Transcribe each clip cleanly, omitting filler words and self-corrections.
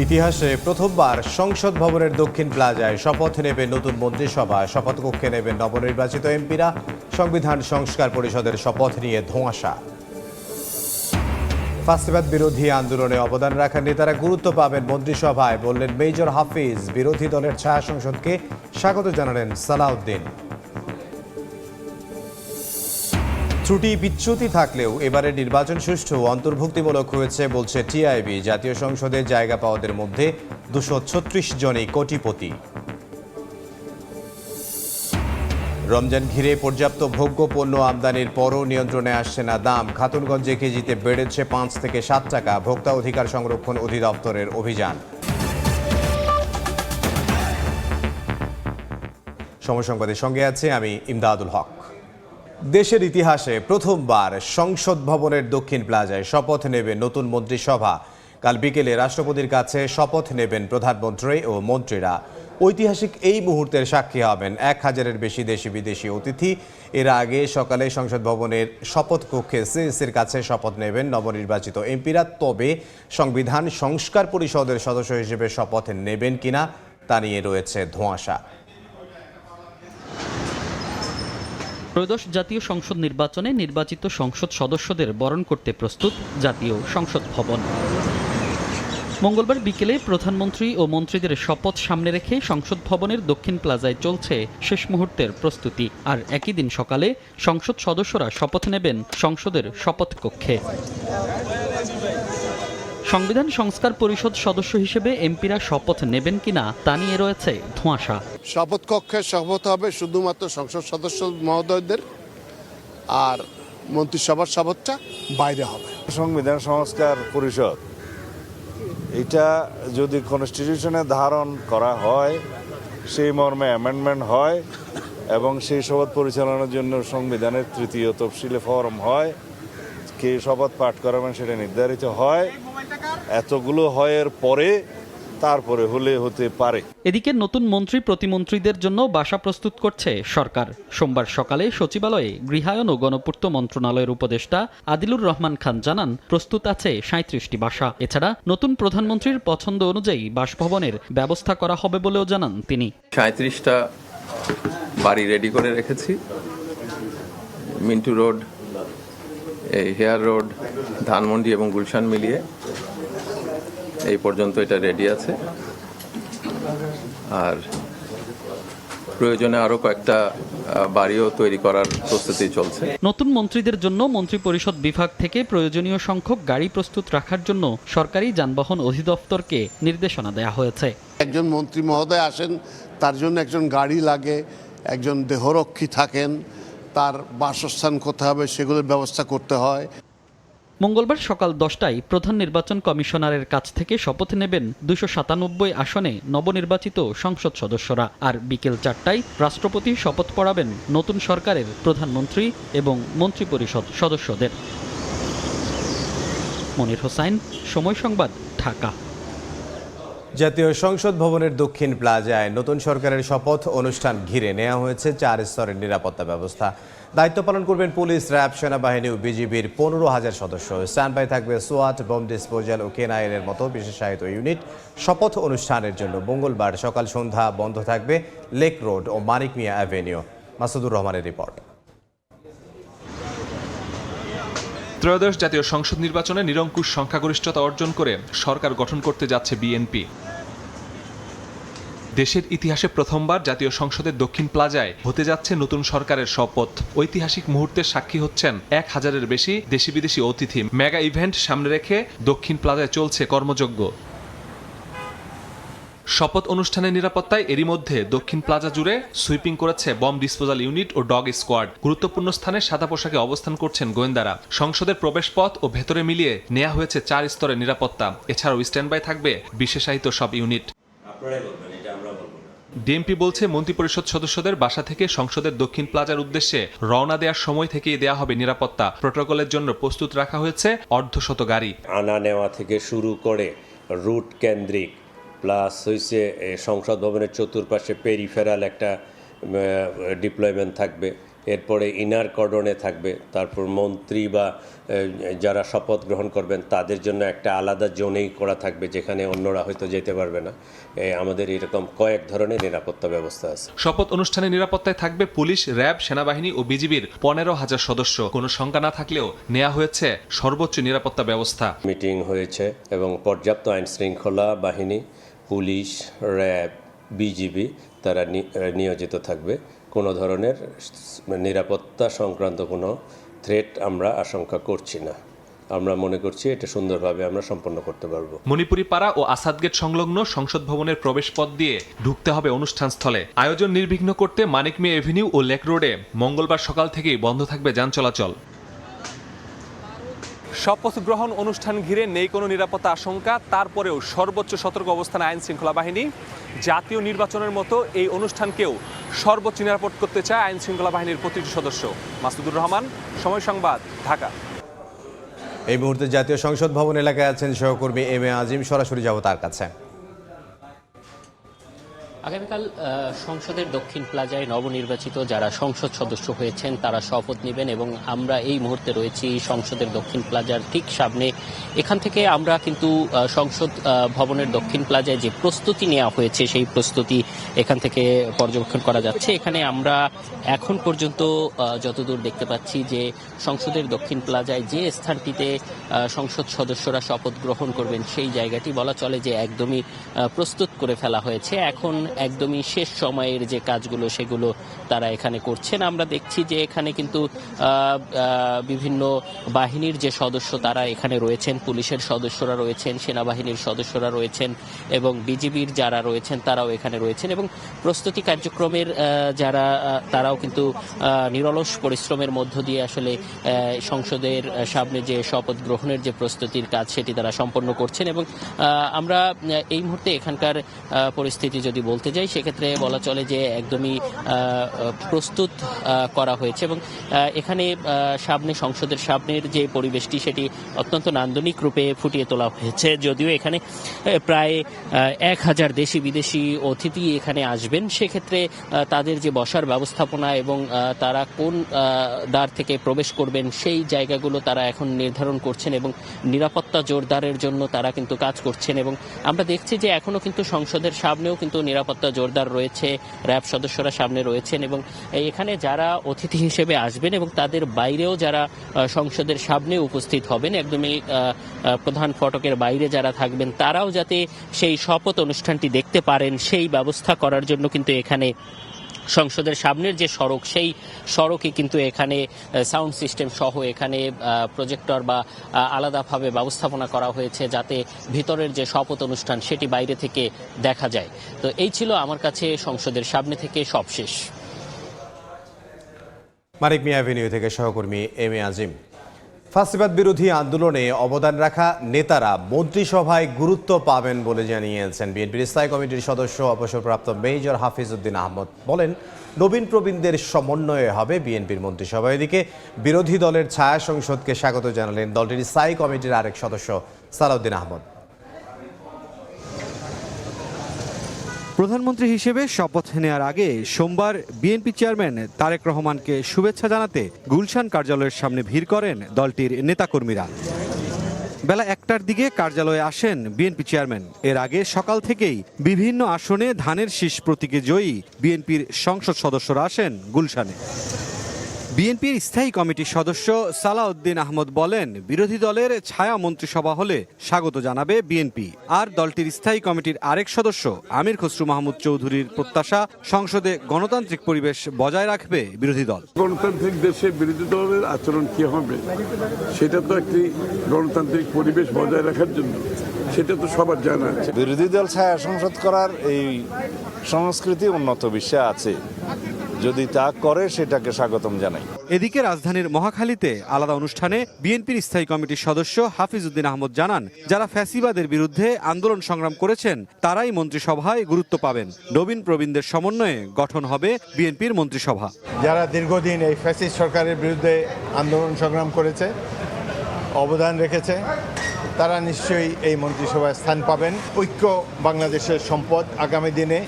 ইতিহাসে প্রথমবার সংসদ ভবনের দক্ষিণ প্লাজায় শপথ নেবে নতুন মন্ত্রিসভা। শপথ কক্ষে নেবেন নবনির্বাচিত এমপিরা। সংবিধান সংস্কার পরিষদের শপথ নিয়ে ধোঁয়াশা। ফাঁসিবাদ বিরোধী আন্দোলনে অবদান রাখা নেতারা গুরুত্ব পাবেন মন্ত্রিসভায়, বললেন মেজর হাফিজ। বিরোধী দলের ছায়া সংসদকে স্বাগত জানালেন সালাউদ্দিন। ত্রুটি বিচ্যুতি থাকলেও এবারে নির্বাচন সুষ্ঠু অন্তর্ভুক্তিমূলক হয়েছে বলছে টিআইবি। জাতীয় সংসদে জায়গা পাওয়াদের মধ্যে 236 জনই কোটিপতি। রমজান ঘিরে পর্যাপ্ত ভোগ্য পণ্য আমদানির পরও নিয়ন্ত্রণে আসছে না দাম। খাতুনগঞ্জে কেজিতে বেড়েছে 5 থেকে 7 টাকা। ভোক্তা অধিকার সংরক্ষণ অধিদপ্তরের অভিযান। সময় সংবাদের সঙ্গে আছে আমি ইমদাদুল হক। দেশের ইতিহাসে প্রথমবার সংসদ ভবনের দক্ষিণ প্লাজায় শপথ নেবে নতুন মন্ত্রিসভা। কাল বিকেলে রাষ্ট্রপতির কাছে শপথ নেবেন প্রধানমন্ত্রী ও মন্ত্রীরা। ঐতিহাসিক এই মুহূর্তের সাক্ষী হবেন 1000-এর বেশি দেশি বিদেশি অতিথি। এর আগে সকালে সংসদ ভবনের শপথ কক্ষে সিইসির কাছে শপথ নেবেন নবনির্বাচিত এমপিরা। তবে সংবিধান সংস্কার পরিষদের সদস্য হিসেবে শপথ নেবেন কিনা তা নিয়ে রয়েছে ধোঁয়াশা। ত্রয়োদশ জাতীয় সংসদ নির্বাচনে নির্বাচিত সংসদ সদস্যদের বরণ করতে প্রস্তুত জাতীয় সংসদ ভবন। মঙ্গলবার বিকেলে প্রধানমন্ত্রী ও মন্ত্রীদের শপথ সামনে রেখে সংসদ ভবনের দক্ষিণ প্লাজায় চলছে শেষ মুহূর্তের প্রস্তুতি। আর একই দিন সকালে সংসদ সদস্যরা শপথ নেবেন সংসদের শপথ কক্ষে। সংবিধান সংস্কার পরিষদ সদস্য হিসেবে এমপিরা শপথ নেবেন কিনা তা নিয়ে রয়েছে ধোঁয়াশা। শপথ কক্ষে শপথ হবে শুধুমাত্র সংসদ সদস্য মহোদয়দের, আর মন্ত্রিসভার শপথটা বাইরে হবে। সংবিধান সংস্কার পরিষদ এটা যদি কনস্টিটিউশনে ধারণ করা হয়, সেই মর্মে অ্যামেন্ডমেন্ট হয় এবং সেই শপথ পরিচালনার জন্য সংবিধানের 3য় তফসিলে ফরম হয়, কে শপথ পাঠ করাবেন সেটা নির্ধারিত হয়। এতগুলো হয়ের পরে তারপরে হতে পারে। এদিকে নতুন মন্ত্রী প্রতিমন্ত্রীদের জন্য বাসা প্রস্তুত করছে সরকার। সোমবার সকালে সচিবালয়ে গৃহায়ন ও গণপূর্ত মন্ত্রণালয়ের উপদেষ্টা আদিলুর রহমান খান জানান, প্রস্তুত আছে 37টি বাসা। এছাড়া নতুন প্রধানমন্ত্রীর পছন্দ অনুযায়ী বাসভবনের ব্যবস্থা করা হবে বলেও জানান তিনি। 37টা বাড়ি রেডি করে রেখেছি। Mintu road, hair road, Dhanmondi এবং গুলশান মিলিয়ে এই পর্যন্ত এটা রেডি আছে। আর প্রয়োজনে আরো কয়েকটা বাড়িও তৈরি করার প্রস্তুতি চলছে। নতুন মন্ত্রীদের জন্য মন্ত্রিপরিষদ বিভাগ থেকে প্রয়োজনীয় সংখ্যক গাড়ি প্রস্তুত রাখার জন্য সরকারি যানবাহন অধিদপ্তরকে নির্দেশনা দেওয়া হয়েছে। একজন মন্ত্রী মহোদয় আসেন, তার জন্য একজন গাড়ি লাগে, একজন দেহরক্ষী থাকেন, তার বাসস্থান কোথায় হবে সেগুলোর ব্যবস্থা করতে হয়। মঙ্গলবার সকাল 10টায় প্রধান নির্বাচন কমিশনারের কাছ থেকে শপথ নেবেন 297 আসনে নবনির্বাচিত সংসদ সদস্যরা। আর বিকেল 4টায় রাষ্ট্রপতি শপথ পড়াবেন নতুন সরকারের প্রধানমন্ত্রী এবং মন্ত্রিপরিষদ সদস্যদের। মনির হোসাইন, সময় সংবাদ, ঢাকা। জাতীয় সংসদ ভবনের দক্ষিণ প্লাজায় নতুন সরকারের শপথ অনুষ্ঠান ঘিরে নেওয়া হয়েছে 4 স্তরের নিরাপত্তা ব্যবস্থা। দায়িত্ব পালন করবেন পুলিশ, র্যাব, সেনাবাহিনী ও বিজিবির 15,000 সদস্য। স্ট্যান্ডবাই থাকবে সোয়াট, বোম ডিসপোজাল ও কেনাইনের মতো বিশেষায়িত ইউনিট। শপথ অনুষ্ঠানের জন্য মঙ্গলবার সকাল সন্ধ্যা বন্ধ থাকবে লেক রোড ও মানিক মিয়া অ্যাভিনিউ। মাসুদুর রহমানের রিপোর্ট। ত্রয়োদশ জাতীয় সংসদ নির্বাচনে নিরঙ্কুশ সংখ্যাগরিষ্ঠতা অর্জন করে সরকার গঠন করতে যাচ্ছে বিএনপি। দেশের ইতিহাসে প্রথমবার জাতীয় সংসদের দক্ষিণ প্লাজায় হতে যাচ্ছে নতুন সরকারের শপথ। ঐতিহাসিক মুহূর্তের সাক্ষী হচ্ছেন 1000-এর বেশি দেশি বিদেশি অতিথি। মেগা ইভেন্ট সামনে রেখে দক্ষিণ প্লাজায় চলছে কর্মযজ্ঞ। শপথ অনুষ্ঠানের নিরাপত্তায় এরই মধ্যে দক্ষিণ প্লাজা জুড়ে সুইপিং করেছে বম ডিসপোজাল ইউনিট ও ডগ স্কোয়াড। গুরুত্বপূর্ণ স্থানে সাদা পোশাকে অবস্থান করছেন গোয়েন্দারা। সংসদের প্রবেশপথ ও ভেতরে মিলিয়ে নেওয়া হয়েছে 4 স্তরের নিরাপত্তা। এছাড়াও স্ট্যান্ডবাই থাকবে বিশেষায়িত সব ইউনিট। ডিএমপি বলছে, মন্ত্রিপরিষদ সদস্যদের বাসা থেকে সংসদের দক্ষিণ প্লাজার উদ্দেশ্যে রওনা দেওয়ার সময় থেকেই দেওয়া হবে নিরাপত্তা। প্রোটোকলের জন্য প্রস্তুত রাখা হয়েছে 150 গাড়ি। আনা নেওয়া থেকে শুরু করে রুট কেন্দ্রিক প্লাস হয়েছে সংসদ ভবনের চতুর্পাশে পেরিফেরাল একটা ডিপ্লয়মেন্ট থাকবে। এরপরে ইনার কর্ডনে থাকবে, তারপর মন্ত্রী বা যারা শপথ গ্রহণ করবেন তাদের জন্য একটা আলাদা জোনেই করা থাকবে, যেখানে অন্যরা হয়তো যেতে পারবে না। আমাদের এরকম কয়েক ধরনের নিরাপত্তা ব্যবস্থা আছে। শপথ অনুষ্ঠানে নিরাপত্তায় থাকবে পুলিশ, র্যাব, সেনাবাহিনী ও বিজিবির 15,000 সদস্য। কোনো শঙ্কা না থাকলেও নেওয়া হয়েছে সর্বোচ্চ নিরাপত্তা ব্যবস্থা। মিটিং হয়েছে এবং পর্যাপ্ত আইন শৃঙ্খলা বাহিনী, পুলিশ, র্যাব, বিজিবি তারা নিয়োজিত থাকবে। কোনো ধরনের নিরাপত্তা সংক্রান্ত কোনো থ্রেট আমরা আশঙ্কা করছি না। আমরা মনে করছি এটা সুন্দরভাবে আমরা সম্পন্ন করতে পারবো। মণিপুরি পাড়া ও আসাদ গেট সংলগ্ন সংসদ ভবনের প্রবেশ পথ দিয়ে ঢুকতে হবে অনুষ্ঠান স্থলে। আয়োজন নির্বিঘ্ন করতে মানিক মিয়া এভিনিউ ও লেক রোডে মঙ্গলবার সকাল থেকেই বন্ধ থাকবে যান চলাচল। শপথ গ্রহণ অনুষ্ঠান ঘিরে নেই কোনো নিরাপত্তা আশঙ্কা, তারপরেও সর্বোচ্চ সতর্ক অবস্থানে আইন শৃঙ্খলা বাহিনী। জাতীয় নির্বাচনের মতো এই অনুষ্ঠানকেও সর্বোচ্চ নিরাপদ করতে চায় আইন শৃঙ্খলা বাহিনীর প্রতিটি সদস্য। মাসুদুর রহমান, সময় সংবাদ, ঢাকা। এই মুহূর্তে জাতীয় সংসদ ভবন এলাকায় আছেন সহকর্মী এম এ আজিম, সরাসরি যাব তার কাছে। আগামীকাল সংসদের দক্ষিণ প্লাজায় নবনির্বাচিত যারা সংসদ সদস্য হয়েছেন তারা শপথ নেবেন এবং আমরা এই মুহূর্তে রয়েছি সংসদের দক্ষিণ প্লাজার ঠিক সামনে। এখান থেকে আমরা কিন্তু সংসদ ভবনের দক্ষিণ প্লাজায় যে প্রস্তুতি নেওয়া হয়েছে সেই প্রস্তুতি এখান থেকে পর্যবেক্ষণ করা যাচ্ছে। এখানে আমরা এখন পর্যন্ত যতদূর দেখতে পাচ্ছি যে সংসদের দক্ষিণ প্লাজায় যে স্থানটিতে সংসদ সদস্যরা শপথ গ্রহণ করবেন সেই জায়গাটি বলা চলে যে একদমই প্রস্তুত করে ফেলা হয়েছে। এখন একদমই শেষ সময়ের যে কাজগুলো সেগুলো তারা এখানে করছেন। আমরা দেখছি যে এখানে কিন্তু বিভিন্ন বাহিনীর যে সদস্য তারা এখানে রয়েছেন, পুলিশের সদস্যরা রয়েছেন, সেনাবাহিনীর সদস্যরা রয়েছেন এবং বিজিবির যারা রয়েছেন তারাও এখানে রয়েছেন এবং প্রস্তুতি কার্যক্রমের যারা তারাও কিন্তু নিরলস পরিশ্রমের মধ্য দিয়ে আসলে সংসদের সামনে যে শপথ গ্রহণের যে প্রস্তুতির কাজ সেটি তারা সম্পন্ন করছেন। এবং আমরা এই মুহূর্তে এখানকার পরিস্থিতি যদি বলতে যাই সেক্ষেত্রে বলা চলে যে একদমই প্রস্তুত করা হয়েছে এবং এখানে সামনে সংসদের সামনের যে পরিবেশটি সেটি অত্যন্ত নান্দনিক রূপে ফুটিয়ে তোলা হয়েছে। যদিও এখানে প্রায় 1000 দেশি বিদেশি অতিথি এখানে আসবেন, সেক্ষেত্রে তাদের যে বসার ব্যবস্থাপনা এবং তারা কোন দ্বার থেকে প্রবেশ করবেন সেই জায়গাগুলো তারা এখন নির্ধারণ করছেন এবং নিরাপত্তা জোরদারের জন্য তারা কিন্তু কাজ করছেন। এবং আমরা দেখছি যে এখনো কিন্তু সংসদের সামনেও কিন্তু নিরাপত্তা জোরদার রয়েছে, র্যাব সদস্যরা সামনে রয়েছেন এবং এখানে যারা অতিথি হিসেবে আসবেন এবং তাদের বাইরেও যারা সংসদের সামনে উপস্থিত হবেন, একদমই প্রধান ফটকের বাইরে যারা থাকবেন তারাও যাতে সেই শপথ অনুষ্ঠানটি দেখতে পারেন সেই ব্যবস্থা করার জন্য কিন্তু এখানে সংসদের সামনের যে সড়ক সেই সড়কে কিন্তু এখানে সাউন্ড সিস্টেম সহ এখানে প্রজেক্টর বা আলাদাভাবে ব্যবস্থাপনা করা হয়েছে যাতে ভিতরের যে শপথ অনুষ্ঠান সেটি বাইরে থেকে দেখা যায়। তো এই ছিল আমার কাছে সংসদের সামনে থেকে সবশেষ। মানিক মিয়া এভিনিউ থেকে সহকর্মী এম এ আজিম। ফাঁসিবাদ বিরোধী আন্দোলনে অবদান রাখা নেতারা মন্ত্রিসভায় গুরুত্ব পাবেন বলে জানিয়েছেন বিএনপির স্থায়ী কমিটির সদস্য অবসরপ্রাপ্ত মেজর হাফিজ উদ্দিন আহমদ। বলেন, নবীন প্রবীণদের সমন্বয়ে হবে বিএনপির মন্ত্রিসভা। এদিকে বিরোধী দলের ছায়া সংসদকে স্বাগত জানালেন দলটির স্থায়ী কমিটির আরেক সদস্য সালাউদ্দিন আহমদ। প্রধানমন্ত্রী হিসেবে শপথ নেওয়ার আগে সোমবার বিএনপি চেয়ারম্যান তারেক রহমানকে শুভেচ্ছা জানাতে গুলশান কার্যালয়ের সামনে ভিড় করেন দলটির নেতাকর্মীরা। বেলা 1টার দিকে কার্যালয়ে আসেন বিএনপি চেয়ারম্যান। এর আগে সকাল থেকেই বিভিন্ন আসনে ধানের শীষ প্রতীকে জয়ী বিএনপির সংসদ সদস্যরা আসেন গুলশানে। বিএনপির স্থায়ী কমিটির সদস্য সালাউদ্দিন আহমদ বলেন, বিরোধী দলের ছায়া মন্ত্রিসভা হলে স্বাগত জানাবে বিএনপি। আর দলটির স্থায়ী কমিটির আরেক সদস্য আমির খসরু মাহমুদ চৌধুরীর প্রত্যাশা, সংসদে গণতান্ত্রিক পরিবেশ বজায় রাখবে বিরোধী দল। গণতান্ত্রিক দেশে বিরোধী দলের আচরণ কি হবে সেটা তো একটি গণতান্ত্রিক পরিবেশ বজায় রাখার জন্য, সেটা তো সবার জানা আছে। বিরোধী দল ছায়া সংসদ করার এই সংস্কৃতি উন্নত বিশ্বে আছে, যদি তা করে সেটাকে স্বাগতম জানাই। এদিকে রাজধানীর মহাখালীতে আলাদা অনুষ্ঠানে বিএনপির স্থায়ী কমিটির সদস্য হাফিজ উদ্দিন আহমদ জানান, যারা ফ্যাসিবাদের বিরুদ্ধে আন্দোলন সংগ্রাম করেছেন তারাই মন্ত্রিসভায় গুরুত্ব পাবেন। নবীন প্রবীণদের সমন্বয়ে গঠন হবে বিএনপির মন্ত্রিসভা। যারা দীর্ঘদিন এই ফ্যাসিস্ট সরকারের বিরুদ্ধে আন্দোলন সংগ্রাম করেছে, অবদান রেখেছে, তারা নিশ্চয়ই এই মন্ত্রিসভায় স্থান পাবেন। ঐক্য বাংলাদেশের সম্পদ। আগামী দিনে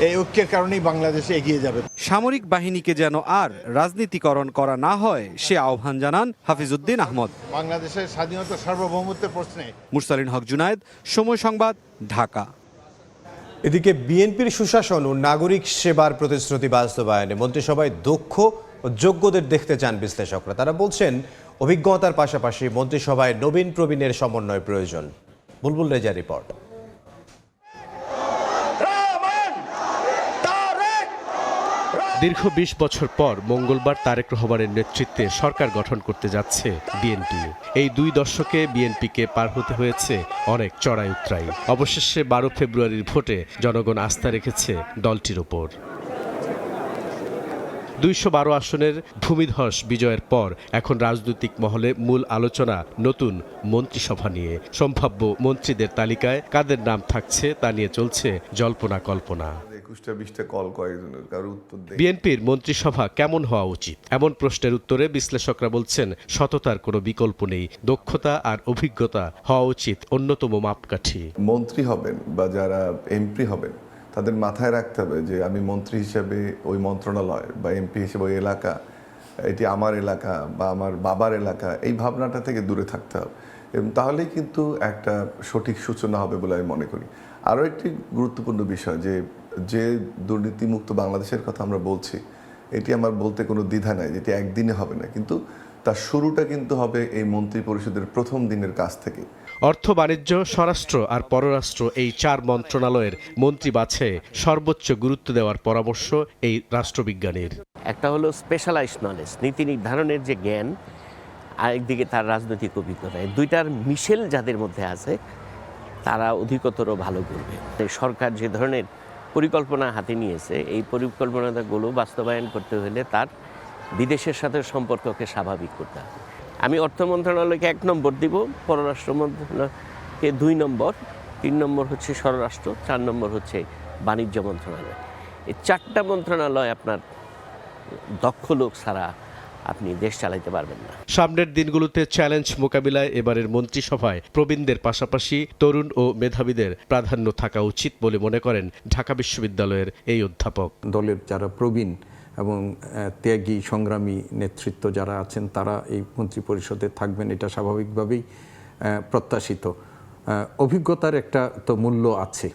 এই ঐক্যের কারণেই বাংলাদেশে এগিয়ে যাবে। সামরিক বাহিনীকে যেন আর রাজনীতিকরণ করা না হয় সে আহ্বান জানান হাফিজউদ্দিন আহমদ। বাংলাদেশের স্বাধীনতা সার্বভৌমত্বের প্রশ্নে মুরসালিন হক জুনায়েদ, সময় সংবাদ, ঢাকা। এদিকে বিএনপির সুশাসন ও নাগরিক সেবার প্রতিশ্রুতি বাস্তবায়নে মন্ত্রিসভায় দক্ষ ও যোগ্যদের দেখতে চান বিশ্লেষকরা। তারা বলছেন অভিজ্ঞতার পাশাপাশি মন্ত্রিসভায় নবীন প্রবীণের সমন্বয় প্রয়োজন। বুলবুল রেজা রিপোর্ট। দীর্ঘ ২০ বছর পর মঙ্গলবার তারেক রহমানের নেতৃত্বে সরকার গঠন করতে যাচ্ছে বিএনপি। এই ২ দশকে বিএনপিকে পার হতে হয়েছে অনেক চড়াই উতরাই। অবশেষে ১২ ফেব্রুয়ারির ভোটে জনগণ আস্থা রেখেছে দলটির ওপর। ২১২ আসনের ভূমিধস বিজয়ের পর এখন রাজনৈতিক মহলে মূল আলোচনা নতুন মন্ত্রিসভা নিয়ে। সম্ভাব্য মন্ত্রীদের তালিকায় কাদের নাম থাকছে তা নিয়ে চলছে জল্পনা কল্পনা। বিএনপির মন্ত্রিসভা কেমন হওয়া উচিত, এমন প্রশ্নের উত্তরে বিশ্লেষকরা বলছেন সততার কোনো বিকল্প নেই, দক্ষতা আর অভিজ্ঞতা হওয়া উচিত অন্যতম মাপকাঠি। মন্ত্রী হবেন বা যারা এমপি হবেন তাদের মাথায় রাখতে হবে যে আমি মন্ত্রী হিসেবে ওই মন্ত্রণালয় বা এমপি হিসেবে ওই এলাকা, এটি আমার এলাকা বা আমার বাবার এলাকা, এই ভাবনাটা থেকে দূরে থাকতে হবে এবং তাহলেই কিন্তু একটা সঠিক সূচনা হবে বলে আমি মনে করি। আরও একটি গুরুত্বপূর্ণ বিষয় যে দুর্নীতিমুক্ত বাংলাদেশের কথা আমরা বলছি, এটি আমার বলতে কোনো দ্বিধা নাই, যেটি একদিনে হবে না, কিন্তু তার শুরুটা কিন্তু হবে এই মন্ত্রী পরিষদের প্রথম দিনের কাজ থেকে। অর্থ, বাণিজ্য, স্বরাষ্ট্র আর পররাষ্ট্র এই ৪ মন্ত্রণালয়ের মন্ত্রী বাছাইয়ে সর্বোচ্চ গুরুত্ব দেওয়ার পরামর্শ এই রাষ্ট্রবিজ্ঞানীর। একটা হলো স্পেশালাইজড নলেজ, নীতি নির্ধারণের যে জ্ঞান, আরেকদিকে তার রাজনৈতিক অভিজ্ঞতা। দুইটার মিশেল যাদের মধ্যে আছে তারা অধিকতর ভালো করবে। সরকার যে ধরনের পরিকল্পনা হাতে নিয়েছে, এই পরিকল্পনাগুলো বাস্তবায়ন করতে হলে তার বিদেশের সাথে সম্পর্ককে স্বাভাবিক করতে হবে। আমি অর্থ মন্ত্রণালয়কে ১ নম্বর দিব, পররাষ্ট্র মন্ত্রণালয়কে ২ নম্বর, ৩ নম্বর হচ্ছে স্বরাষ্ট্র, ৪ নম্বর হচ্ছে বাণিজ্য মন্ত্রণালয়। এই ৪টা মন্ত্রণালয় আপনার দক্ষ লোক ছাড়া আপনি দেশ চালাইতে পারবেন না। সামনের দিনগুলোতে চ্যালেঞ্জ মোকাবিলায় এবারের মন্ত্রিসভায় প্রবীণদের পাশাপাশি তরুণ ও মেধাবীদের প্রাধান্য থাকা উচিত বলে মনে করেন ঢাকা বিশ্ববিদ্যালয়ের এই অধ্যাপক। দলের যারা প্রবীণ এবং ত্যাগী সংগ্রামী নেতৃত্ব যারা আছেন তারা এই মন্ত্রিপরিষদে থাকবেন, এটা স্বাভাবিকভাবেই প্রত্যাশিত। অভিজ্ঞতার একটা তো মূল্য আছে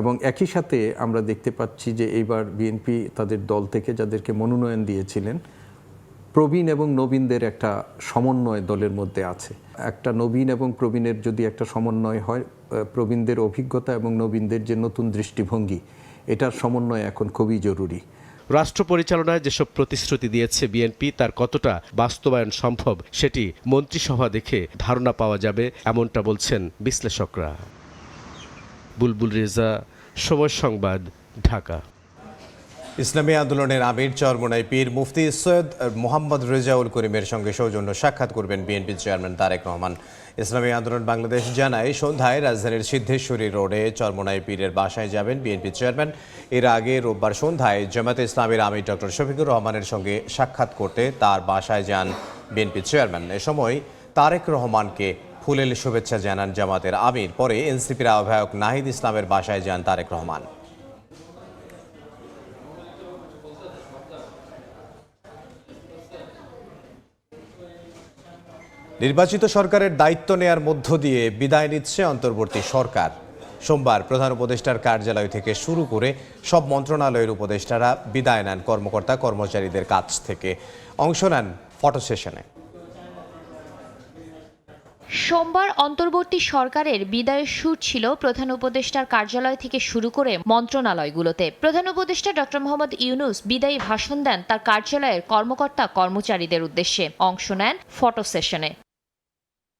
এবং একই সাথে আমরা দেখতে পাচ্ছি যে এইবার বিএনপি তাদের দল থেকে যাদেরকে মনোনয়ন দিয়েছিলেন, প্রবীণ এবং নবীনদের একটা সমন্বয় দলের মধ্যে আছে। একটা নবীন এবং প্রবীণের যদি একটা সমন্বয় হয়, প্রবীণদের অভিজ্ঞতা এবং নবীনদের যে নতুন দৃষ্টিভঙ্গি, এটার সমন্বয় এখন খুবই জরুরি। রাষ্ট্র পরিচালনায় যেসব প্রতিশ্রুতি দিয়েছে বিএনপি তার কতটা বাস্তবায়ন সম্ভব সেটি মন্ত্রিসভা দেখে ধারণা পাওয়া যাবে, এমনটা বলছেন বিশ্লেষকরা। বুলবুল রেজা, সময় সংবাদ, ঢাকা। ইসলামী আন্দোলনের আমির চরমোনাই পীর মুফতি সৈয়দ মোহাম্মদ রেজাউল করিমের সঙ্গে সৌজন্য সাক্ষাৎ করবেন বিএনপি চেয়ারম্যান তারেক রহমান। ইসলামী আন্দোলন বাংলাদেশ জানায় সন্ধ্যায় রাজধানীর সিদ্ধেশ্বরী রোডে চরমোনাই পীরের বাসায় যাবেন বিএনপি চেয়ারম্যান। এর আগে রোববার সন্ধ্যায় জামায়াতে ইসলামীর আমির ডক্টর শফিকুর রহমানের সঙ্গে সাক্ষাৎ করতে তার বাসায় যান বিএনপি চেয়ারম্যান। এ সময় তারেক রহমানকে ফুলেল শুভেচ্ছা জানান জামাতের আমির। পরে এনসিপির আহ্বায়ক নাহিদ ইসলামের বাসায় যান তারেক রহমান। নির্বাচিত সরকারের দায়িত্ব নেয়ার মধ্য দিয়ে বিদায় নিচ্ছে অন্তর্বর্তী সরকার। সোমবার প্রধান উপদেষ্টার কার্যালয় থেকে শুরু করে সব মন্ত্রণালয়ের উপদেষ্টারা বিদায় নেন কর্মকর্তা কর্মচারীদের কাছ থেকে। অংশ নেন ফটো সেশনে। সোমবার অন্তর্বর্তী সরকারের বিদায়ের সুর ছিল প্রধান উপদেষ্টার কার্যালয় থেকে শুরু করে মন্ত্রণালয়গুলোতে। প্রধান উপদেষ্টা ডক্টর মোহাম্মদ ইউনূস বিদায়ী ভাষণ দেন তার কার্যালয়ের কর্মকর্তা কর্মচারীদের উদ্দেশ্যে। অংশ নেন ফটো সেশনে।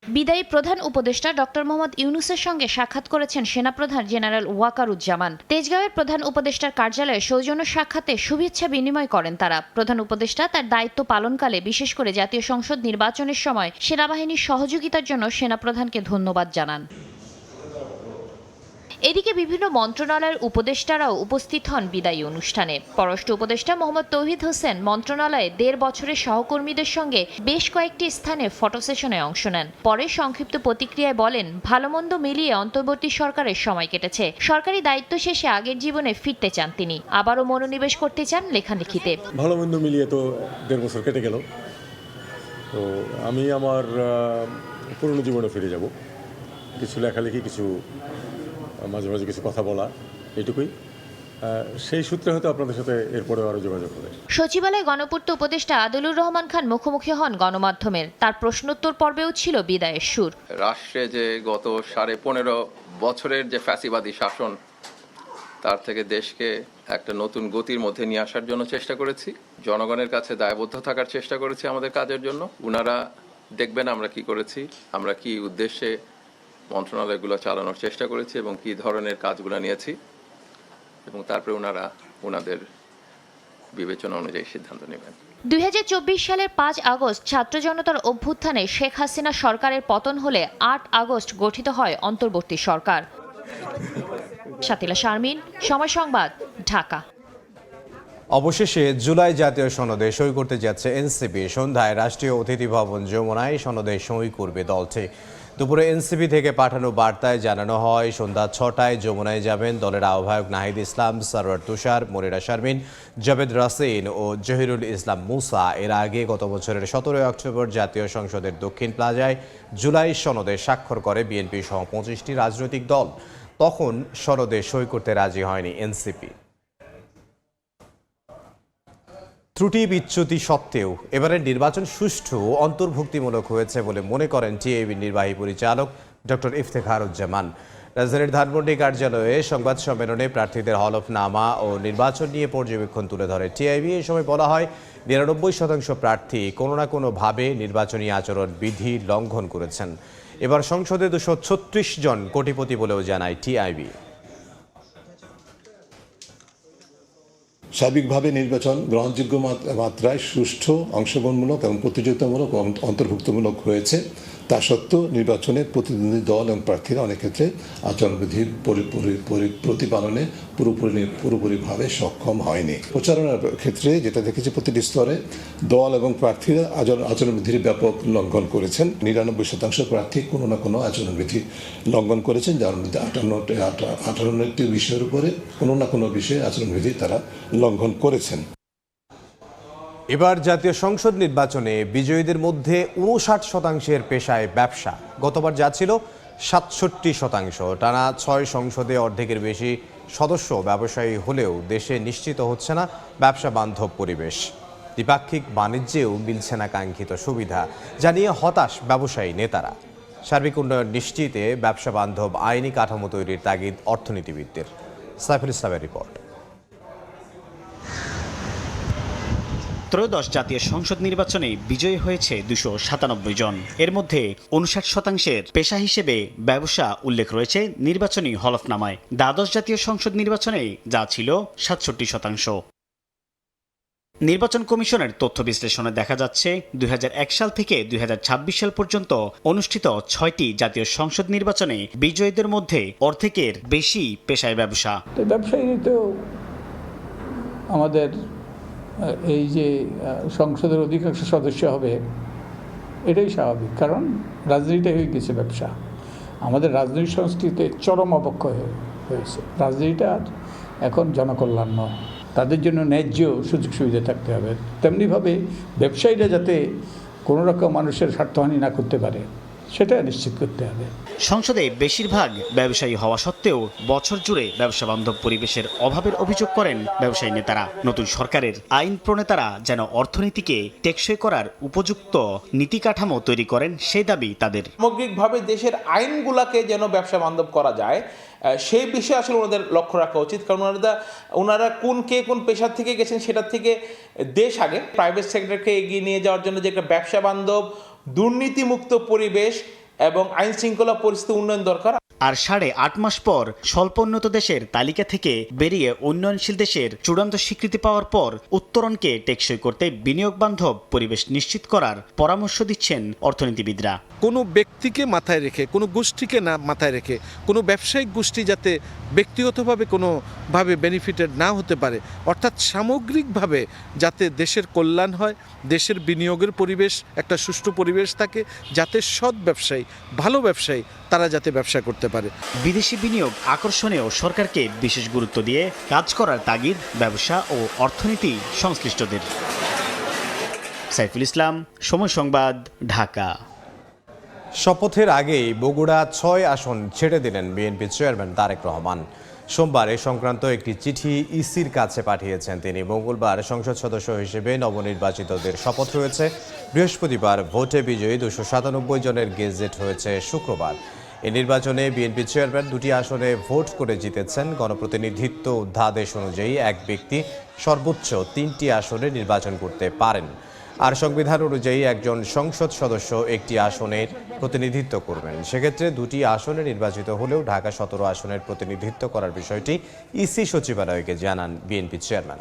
বিদায়ী প্রধান উপদেষ্টা ডক্টর মোহাম্মদ ইউনূসের সঙ্গে সাক্ষাৎ করেছেন সেনাপ্রধান জেনারেল ওয়াকারুজ্জামান। তেজগাঁওয়ের প্রধান উপদেষ্টার কার্যালয়ে সৌজন্য সাক্ষাতে শুভেচ্ছা বিনিময় করেন তারা। প্রধান উপদেষ্টা তার দায়িত্ব পালনকালে বিশেষ করে জাতীয় সংসদ নির্বাচনের সময় সেনাবাহিনীর সহযোগিতার জন্য সেনাপ্রধানকে ধন্যবাদ জানান। এদিকে বিভিন্ন মন্ত্রণালয়ের উপদেষ্টারাও উপস্থিত হন বিদায়ী অনুষ্ঠানে। পররাষ্ট্র উপদেষ্টা মোহাম্মদ তৌহিদ হোসেন মন্ত্রণালয়ে 1.5 বছরের সহকর্মীদের সঙ্গে বেশ কয়েকটি স্থানে ফটো সেশনে অংশ নেন। পরে সংক্ষিপ্ত প্রতিক্রিয়ায় বলেন, ভালো মন্দ মিলিয়ে অন্তর্বর্তী সরকারের সময় কেটেছে। সরকারি দায়িত্ব শেষে আগের জীবনে ফিরতে চান তিনি। আবারও মনোনিবেশ করতে চান লেখালেখিতে। ভালো মন্দ মিলিয়ে তো 1.5 বছর কেটে গেল, তো আমি আমার পুরনো জীবনে ফিরে যাব। কিছু লেখালেখি, কিছু মাঝে মাঝে কিছু কথা বলা, এইটুকুই। সেই সূত্রে হয়তো আপনাদের সাথে এরপরে আরও যোগাযোগ হবে। সচিবালয় গণপূর্ত উপদেষ্টা আদিলুর রহমান খান মুখোমুখি হন গণমাধ্যমের। তার প্রশ্নোত্তর পর্বেও ছিল বিদায়ের সুর। রাষ্ট্রে যে গত 15.5 বছরের যে ফ্যাসিবাদী শাসন, তার থেকে দেশকে একটা নতুন গতির মধ্যে নিয়ে আসার জন্য চেষ্টা করেছি। জনগণের কাছে দায়বদ্ধ থাকার চেষ্টা করেছি আমাদের কাজের জন্য। ওনারা দেখবেন আমরা কি করেছি, আমরা কি উদ্দেশ্যে মন্ত্রণালয়গুলো চালানোর চেষ্টা করেছি এবং কি ধরনের কাজগুলো নিয়েছি, এবং তারপরে ওনারা ওনাদের বিবেচনা অনুযায়ী সিদ্ধান্ত নেবেন। 2024 সালের 5 আগস্ট ছাত্র জনতার অভ্যুত্থানে শেখ হাসিনা সরকারের পতন হলে 8 আগস্ট গঠিত হয় অন্তর্বর্তী সরকার। শাতিলা শারমিন, সময় সংবাদ, ঢাকা। অবশেষে জুলাই জাতীয় সনদে সই করতে যাচ্ছে এনসিপি। সন্ধ্যায় রাষ্ট্রীয় অতিথি ভবন যমুনায় সনদে সই করবে দলটি। দুপুরে এনসিপি থেকে পাঠানো বার্তায় জানানো হয়, সন্ধ্যা 6টায় যমুনায় যাবেন দলের আহ্বায়ক নাহিদ ইসলাম, সরওয়ার তুষার, মনিরা শারমিন, জাভেদ রাসিন ও জহিরুল ইসলাম মুসা। এর আগে গত বছরের 17 অক্টোবর জাতীয় সংসদের দক্ষিণ প্লাজায় জুলাই সনদে স্বাক্ষর করে বিএনপি সহ 25টি রাজনৈতিক দল। তখন সনদে সই করতে রাজি হয়নি এনসিপি। ত্রুটি বিচ্যুতি সত্ত্বেও এবারের নির্বাচন সুষ্ঠু ও অন্তর্ভুক্তিমূলক হয়েছে বলে মনে করেন টিআইবির নির্বাহী পরিচালক ডক্টর ইফতেখারুজ্জামান। রাজধানীর ধানমন্ডি কার্যালয়ে সংবাদ সম্মেলনে প্রার্থীদের হলফনামা ও নির্বাচন নিয়ে পর্যবেক্ষণ তুলে ধরে টিআইবি। এই সময় বলা হয়, 99% প্রার্থী কোনো না কোনোভাবে নির্বাচনী আচরণ বিধি লঙ্ঘন করেছেন। এবার সংসদে 236 জন কোটিপতি বলেও জানায় টিআইবি। সার্বিকভাবে নির্বাচন গ্রহণযোগ্য মাত্রায় সুষ্ঠু, অংশগ্রহণমূলক এবং প্রতিযোগিতামূলক ও অন্তর্ভুক্তমূলক হয়েছে। তা সত্ত্বেও নির্বাচনে প্রতিদ্বন্দ্বী দল এবং প্রার্থীরা অনেক ক্ষেত্রে আচরণবিধির প্রতিপালনে পুরোপুরিভাবে সক্ষম হয়নি। প্রচারণার ক্ষেত্রে যেটা দেখেছি, প্রতিটি স্তরে দল এবং প্রার্থীরা আচরণবিধির ব্যাপক লঙ্ঘন করেছেন। 99% প্রার্থী কোনো না কোনো আচরণবিধি লঙ্ঘন করেছেন, যার মধ্যে 58টি বিষয়ের উপরে কোনো না কোনো বিষয়ে আচরণবিধি তারা লঙ্ঘন করেছেন। এবার জাতীয় সংসদ নির্বাচনে বিজয়ীদের মধ্যে 59% পেশায় ব্যবসা। গতবার যা ছিল 67%। টানা 6 সংসদে অর্ধেকের বেশি সদস্য ব্যবসায়ী হলেও দেশে নিশ্চিত হচ্ছে না ব্যবসা বান্ধব পরিবেশ। দ্বিপাক্ষিক বাণিজ্যেও মিলছে না কাঙ্ক্ষিত সুবিধা, জানিয়ে হতাশ ব্যবসায়ী নেতারা। সার্বিক উন্নয়ন নিশ্চিতে ব্যবসা বান্ধব আইনি কাঠামো তৈরির তাগিদ অর্থনীতিবিদদের। সাইফুল ইসলামের রিপোর্ট। ত্রয়োদশ জাতীয় সংসদ নির্বাচনে বিজয়ী হয়েছে 297 জন। এর মধ্যে 59% পেশা হিসেবে ব্যবসা উল্লেখ রয়েছে নির্বাচনী হলফনামায়। দ্বাদশ জাতীয় সংসদ নির্বাচনে যা ছিল 67%। নির্বাচন কমিশনের তথ্য বিশ্লেষণে দেখা যাচ্ছে, 2001 সাল থেকে 2026 সাল পর্যন্ত অনুষ্ঠিত 6টি জাতীয় সংসদ নির্বাচনে বিজয়ীদের মধ্যে অর্ধেকের বেশি পেশায় ব্যবসা। ব্যবসায়ী তো আমাদের এই যে সংসদের অধিকাংশ সদস্য হবে, এটাই স্বাভাবিক, কারণ রাজনীতিটাই হয়ে গেছে ব্যবসা। আমাদের রাজনৈতিক সংস্কৃতিতে চরম অবক্ষয় হয়েছে। রাজনীতিটা এখন জনকল্যাণ নয়, তাদের জন্য ন্যায্য সুযোগ সুবিধা থাকতে হবে। তেমনিভাবে ব্যবসায়ীরা যাতে কোনো রকম মানুষের স্বার্থহানি না করতে পারে, সেটা নিশ্চিত করতে হবে। সংসদে বেশিরভাগ ব্যবসায়ী হওয়া সত্ত্বেও বছর জুড়ে ব্যবসা বান্ধব পরিবেশের অভাবের অভিযোগ করেন ব্যবসায়ী নেতারা। নতুন সরকারের আইন প্রণেতারা যেন অর্থনীতিকে টেকসই করার উপযুক্ত নীতি কাঠামো তৈরি করেন, সেই দাবি তাদের। সামগ্রিকভাবে দেশের আইনগুলোকে যেন ব্যবসা বান্ধব করা যায়, সেই বিষয়ে আসলে ওনাদের লক্ষ্য রাখা উচিত। কারণ ওনারা কোন পেশা থেকে গেছেন, সেটার থেকে দেশ আগে প্রাইভেট সেক্টরকে এগিয়ে নিয়ে যাওয়ার জন্য যে একটা ব্যবসা বান্ধব দুর্নীতিমুক্ত পরিবেশ, এবং আইন শৃঙ্খলা পরিস্থিতি উন্নয়ন দরকার। আর 8.5 মাস পর স্বল্পোন্নত দেশের তালিকা থেকে বেরিয়ে উন্নয়নশীল দেশের চূড়ান্ত স্বীকৃতি পাওয়ার পর উত্তরণকে টেকসই করতে বিনিয়োগ বান্ধব পরিবেশ নিশ্চিত করার পরামর্শ দিচ্ছেন অর্থনীতিবিদরা। কোনো ব্যক্তিকে মাথায় রেখে, কোনো গোষ্ঠীকে না মাথায় রেখে, কোনো ব্যবসায়িক গোষ্ঠী যাতে ব্যক্তিগতভাবে কোনোভাবে বেনিফিটেড না হতে পারে, অর্থাৎ সামগ্রিকভাবে যাতে দেশের কল্যাণ হয়, দেশের বিনিয়োগের পরিবেশ একটা সুষ্ঠু পরিবেশ থাকে, যাতে সৎ ব্যবসায়ী, ভালো ব্যবসায়ী তারা যাতে ব্যবসা করতে পারে। বিদেশি বিনিয়োগ আকর্ষণেও সরকারকে বিশেষ গুরুত্ব দিয়ে কাজ করার তাগিদ ব্যবসা ও অর্থনীতি সংশ্লিষ্টদের। সাইফুল ইসলাম, সময় সংবাদ, ঢাকা। শপথের আগেই বগুড়া 6 আসন ছেড়ে দিলেন বিএনপি চেয়ারম্যান তারেক রহমান। সোমবার এ সংক্রান্ত একটি চিঠি ইসির কাছে পাঠিয়েছেন তিনি। মঙ্গলবার সংসদ সদস্য হিসেবে নবনির্বাচিতদের শপথ রয়েছে। বৃহস্পতিবার ভোটে বিজয়ী 297 জনের গেজেট হয়েছে শুক্রবার। এই নির্বাচনে বিএনপি চেয়ারম্যান 2টি আসনে ভোট করে জিতেছেন। গণপ্রতিনিধিত্ব অধ্যাদেশ অনুযায়ী এক ব্যক্তি সর্বোচ্চ 3টি আসনে নির্বাচন করতে পারেন। আর সংবিধান অনুযায়ী একজন সংসদ সদস্য একটি আসনের প্রতিনিধিত্ব করবেন। সেক্ষেত্রে 2টি আসনে নির্বাচিত হলেও ঢাকা 17 আসনের প্রতিনিধিত্ব করার বিষয়টি ইসি সচিবালয়কে জানান বিএনপি চেয়ারম্যান।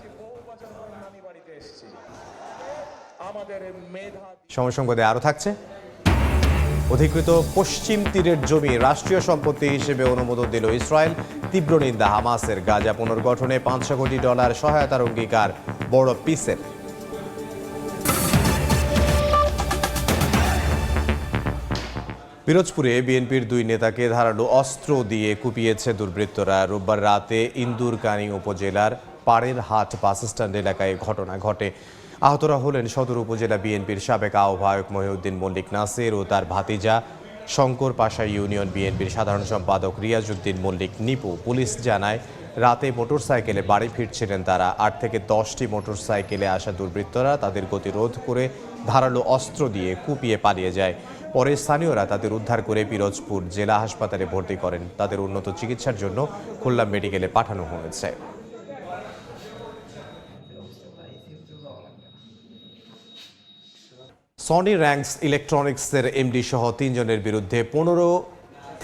সময় সংবাদে আরও থাকছে। অধিকৃত পশ্চিম তীরের জমি রাষ্ট্রীয় সম্পত্তি হিসেবে অনুমোদন দিল ইসরায়েল। তীব্র নিন্দা হামাসের। গাজা পুনর্গঠনে $500 কোটি সহায়তার অঙ্গীকার বড় পিসের। পিরোজপুরে বিএনপির 2 নেতাকে ধারালো অস্ত্র দিয়ে কুপিয়েছে দুর্বৃত্তরা। রোববার রাতে ইন্দুরকানী উপজেলার পাড়ের হাট বাসস্ট্যান্ড এলাকায় ঘটনা ঘটে। আহতরা হলেন সদর উপজেলা বিএনপির সাবেক আহ্বায়ক মহিউদ্দিন মল্লিক নাসির ও তার ভাতিজা শঙ্কর পাশা ইউনিয়ন বিএনপির সাধারণ সম্পাদক রিয়াজউদ্দিন মল্লিক নিপু। পুলিশ জানায় রাতে মোটরসাইকেলে বাড়ি ফিরছিলেন তারা। 8 থেকে 10টি মোটরসাইকেলে আসা দুর্বৃত্তরা তাদের গতিরোধ করে ধারালো অস্ত্র দিয়ে কুপিয়ে পালিয়ে যায়। পরে স্থানীয়রা তাদের উদ্ধার করে পিরোজপুর জেলা হাসপাতালে ভর্তি করেন। তাদের উন্নত চিকিৎসার জন্য খুলনা মেডিকেলে পাঠানো হয়েছে। সনি র্যাঙ্কস ইলেকট্রনিক্সের এমডি সহ 3 জনের বিরুদ্ধে 15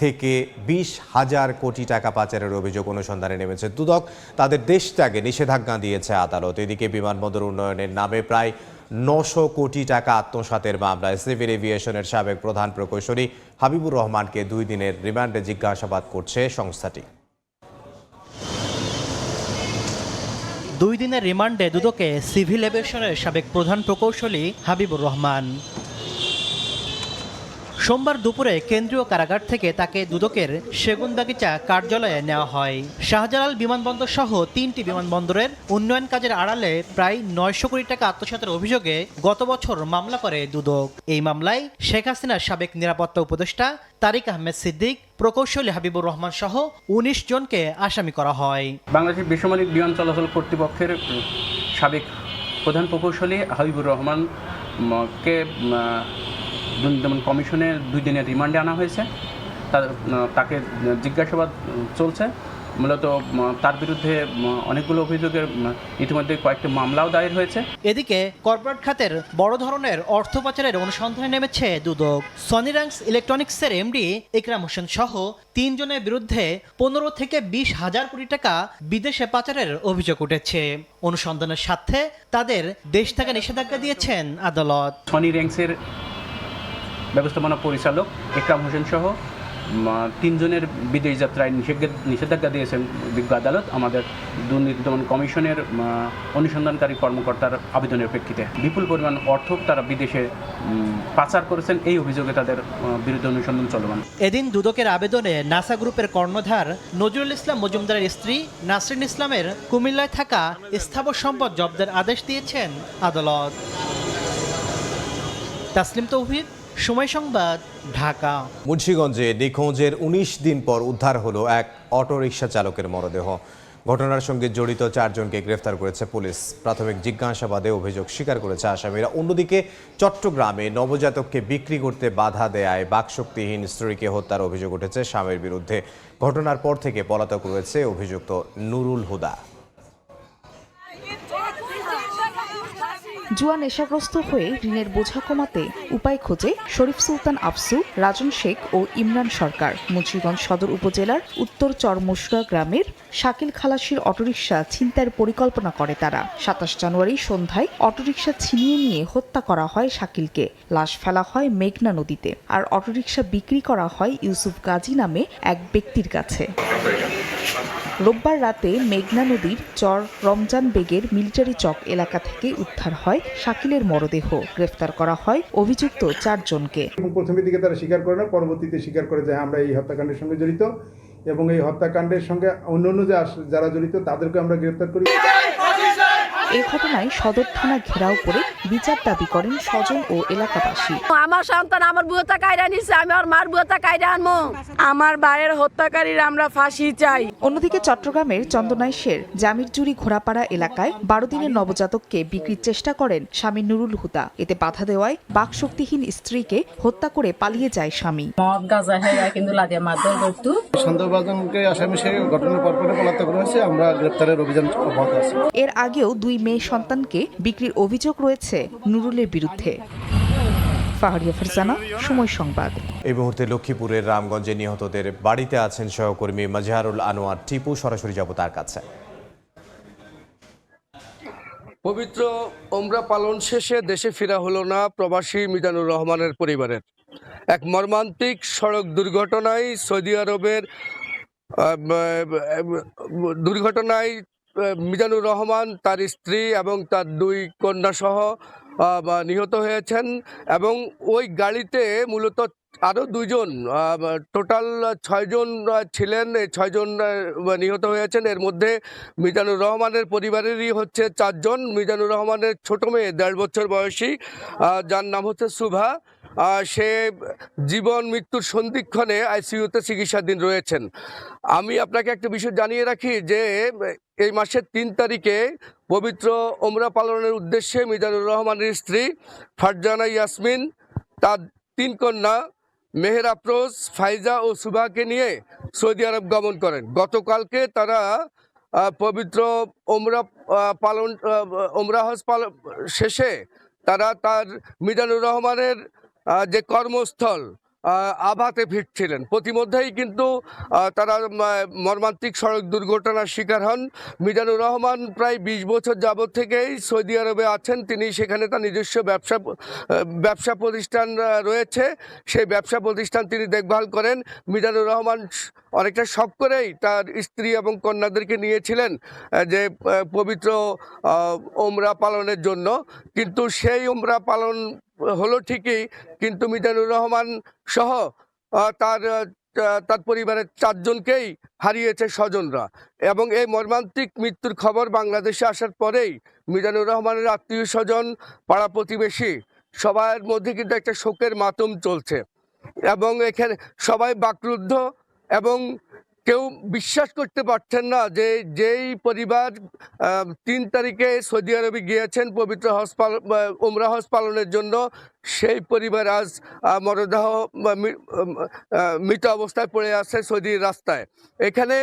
থেকে 20,000 কোটি টাকা পাচারের অভিযোগ অনুসন্ধানে নেমেছে দুদক। তাদের দেশ ত্যাগে নিষেধাজ্ঞা দিয়েছে আদালত। এদিকে বিমানবন্দর উন্নয়নের নামে প্রায় 900 কোটি টাকা আত্মসাতের মামলায় সিভিল এভিয়েশনের সাবেক প্রধান প্রকৌশলী হাবিবুর রহমানকে 2 দিনের রিমান্ডে জিজ্ঞাসাবাদ করছে সংস্থাটি। 2 দিনের রিমান্ডে দুদকে সিভিল এভিয়েশনের সাবেক প্রধান প্রকৌশলী হাবিবুর রহমান। সোমবার দুপুরে কেন্দ্রীয় কারাগার থেকে তাকে দুদকের সেগুনবাগিচা কার্যালয়ে নেওয়া হয়। শাহজালাল বিমানবন্দর সহ 3টি বিমানবন্দরের উন্নয়ন কাজের আড়ালে প্রায় 900 কোটি টাকা আত্মসাতের অভিযোগে গত বছর মামলা করে দুদক। এই মামলায় শেখ হাসিনার সাবেক নিরাপত্তা উপদেষ্টা তারিক আহমেদ সিদ্দিক, প্রকৌশলী হাবিবুর রহমান সহ 19 জনকে আসামি করা হয়। বাংলাদেশ বেসামরিক বিমান চলাচল কর্তৃপক্ষের সাবেক প্রধান প্রকৌশলী হাবিবুর রহমানকে দুর্নীতি কমিশনে 2 দিনের রিমান্ডে আনা হয়েছে। তাকে জিজ্ঞাসাবাদ চলছে। মূলত তার বিরুদ্ধে অনেকগুলো অভিযোগের ইতিমধ্যে কয়েকটি মামলাও দায়ের হয়েছে। এদিকে কর্পোরেট খাতের বড় ধরনের অর্থ পাচারের অনুসন্ধানে নেমেছে দুদক। সনি র্যাঙ্কস ইলেকট্রনিক্সের এমডি ইকরাম হোসেন সহ 3 জনের বিরুদ্ধে 15 থেকে 20,000 কোটি টাকা বিদেশে পাচারের অভিযোগ উঠেছে। অনুসন্ধানের স্বার্থে তাদের দেশ থেকে নিষেধাজ্ঞা দিয়েছেন আদালত। সনি র্যাঙ্কসের ব্যবস্থাপনা পরিচালক ইকরাম হোসেন সহ 3 জনের বিদেশ যাত্রায় নিষেধাজ্ঞা দিয়েছেন বিজ্ঞ আদালত আমাদের দুর্নীতি দমন কমিশনের অনুসন্ধানকারী কর্মকর্তার আবেদনের প্রেক্ষিতে। বিপুল পরিমাণ অর্থ তারা বিদেশে পাচার করেছেন, এই অভিযোগে তাদের বিরুদ্ধে অনুসন্ধান চলমান। এদিন দুদকের আবেদনে নাসা গ্রুপের কর্ণধার নজরুল ইসলাম মজুমদারের স্ত্রী নাসরিন ইসলামের কুমিল্লায় থাকা স্থাবর সম্পদ জব্দের আদেশ দিয়েছেন আদালত। তাসলিম তৌহিদ, সময় সংবাদ, ঢাকা। মুন্সিগঞ্জে নিখোঁজের 19 দিন পর উদ্ধার হলো এক অটোরিকশা চালকের মরদেহ। ঘটনার সঙ্গে জড়িত 4 জনকে গ্রেফতার করেছে পুলিশ। প্রাথমিক জিজ্ঞাসাবাদে অভিযোগ স্বীকার করেছে আসামিরা। অন্যদিকে চট্টগ্রামে নবজাতককে বিক্রি করতে বাধা দেয়ায় বাকশক্তিহীন স্ত্রীকে হত্যার অভিযোগ উঠেছে স্বামীর বিরুদ্ধে। ঘটনার পর থেকে পলাতক রয়েছে অভিযুক্ত নুরুল হুদা। জুয়া নেশাগ্রস্ত হয়ে ঋণের বোঝা কমাতে উপায় খোঁজে শরীফ সুলতান আফসু, রাজন শেখ ও ইমরান সরকার। মুন্সিগঞ্জ সদর উপজেলার উত্তর চরমুশরা গ্রামের শাকিল খালাসির অটোরিকশা ছিনতাইয়ের পরিকল্পনা করে তারা। ২৭ জানুয়ারি সন্ধ্যায় অটোরিকশা ছিনিয়ে নিয়ে হত্যা করা হয় শাকিলকে। লাশ ফেলা হয় মেঘনা নদীতে, আর অটোরিকশা বিক্রি করা হয় ইউসুফ গাজী নামে এক ব্যক্তির কাছে। রোববার রাতে মেঘনা নদীর চর রমজান বেগের মিলিটারি চক এলাকা থেকে উদ্ধার হয় শাকিলের মরদেহ। গ্রেফতার করা হয় অভিযুক্ত ৪ জনকে। প্রথমের দিকে তারা স্বীকার করে না, পরবর্তীতে স্বীকার করে যে আমরা এই হত্যাকাণ্ডের সঙ্গে জড়িত এবং এই হত্যাকাণ্ডের সঙ্গে অন্যান্য যারা জড়িত তাদেরকে আমরা গ্রেফতার করি। এই ঘটনায় সদর থানা ঘেরাও করে বিচার দাবি করেন স্বজন ও এলাকাবাসী। আমার সন্তান আমার বুয়াটা কাইরা নিছে, আমি আর মার বুয়াটা কাইরা আনমু। আমার ভাইয়ের হত্যাকারীর আমরা ফাঁসি চাই। অন্যদিকে চট্টগ্রামের চন্দনাইশের জামিরজুরি ঘোড়াপাড়া এলাকায় ১২ দিনের নবজাতককে বিক্রির চেষ্টা করেন স্বামী নুরুল হুদা। এতে বাধা দেওয়ায় বাকশক্তিহীন স্ত্রীকে হত্যা করে পালিয়ে যায় স্বামী। মদ গাঁজা হেয়া কিন্তু লাগে মারধর করতো। সন্দেহভাজনকে আসামি হিসেবে ঘটনার পরপরে পলাতক রয়েছে, আমরা গ্রেফতারের অভিযান অব্যাহত আছে। এর আগেও 2 মেয়ে সন্তানকে বিক্রির অভিযোগ রয়েছে নুরুলের বিরুদ্ধে। ফাহারিয়া ফারজানা, সময় সংবাদ। এই মুহূর্তে লক্ষ্মীপুরের রামগঞ্জে নিহতদের বাড়িতে আছেন সহকর্মী মাজহারুল আনোয়ার টিপু। সরাসরি যাব তার কাছে। পবিত্র ওমরা পালন শেষে দেশে ফেরা হলো না প্রবাসী মিজানুর রহমানের পরিবারের। এক মর্মান্তিক সড়ক দুর্ঘটনায় সৌদি আরবের মিজানুর রহমান, তার স্ত্রী এবং তার 2 কন্যা সহ নিহত হয়েছেন এবং ওই গাড়িতে মূলত আরও 2 জন, টোটাল 6 জন ছিলেন। এই 6 জন নিহত হয়েছেন। এর মধ্যে মিজানুর রহমানের পরিবারেরই হচ্ছে 4 জন। মিজানুর রহমানের ছোট মেয়ে 1.5 বছর বয়সী, যার নাম হচ্ছে শুভা। সে জীবন মৃত্যুর সন্ধিক্ষণে আইসিইউতে চিকিৎসাধীন রয়েছেন। আমি আপনাকে একটা বিষয় জানিয়ে রাখি যে এই মাসের 3 তারিখে পবিত্র ওমরা পালনের উদ্দেশ্যে মিজানুর রহমানের স্ত্রী ফারজানা ইয়াসমিন, তার 3 কন্যা মেহের আফরোজ, ফাইজা ও সুবাকে নিয়ে সৌদি আরব গমন করেন। গতকালকে তারা পবিত্র ওমরা হজ পালন শেষে তারা তার মিজানুর রহমানের যে কর্মস্থল আবাতে ফিরছিলেন। প্রতিমধ্যেই কিন্তু তারা মর্মান্তিক সড়ক দুর্ঘটনার শিকার হন। মিজানুর রহমান প্রায় 20 বছর যাবৎ থেকেই সৌদি আরবে আছেন। তিনি সেখানে তার নিজস্ব ব্যবসা প্রতিষ্ঠান রয়েছে। সেই ব্যবসা প্রতিষ্ঠান তিনি দেখভাল করেন। মিজানুর রহমান অনেকটা শখ করেই তার স্ত্রী এবং কন্যাদেরকে নিয়েছিলেন যে পবিত্র ওমরা পালনের জন্য, কিন্তু সেই ওমরা পালন হলো ঠিকই, কিন্তু মিজানুর রহমান সহ তার পরিবারের 4 জনকেই হারিয়েছে স্বজনরা। এবং এই মর্মান্তিক মৃত্যুর খবর বাংলাদেশে আসার পরেই মিজানুর রহমানের আত্মীয় স্বজন, পাড়া প্রতিবেশী সবার মধ্যে কিন্তু একটা শোকের মাতম চলছে এবং এখানে সবাই বাকরুদ্ধ এবং কেউ বিশ্বাস করতে পারছেন না যে যেই পরিবার 3 তারিখে সৌদি আরবে গিয়েছেন পবিত্র ওমরা হজ পালনের জন্য, সেই পরিবার আজ মরদেহ মৃত অবস্থায় পড়ে আছে সৌদির রাস্তায়। এখানে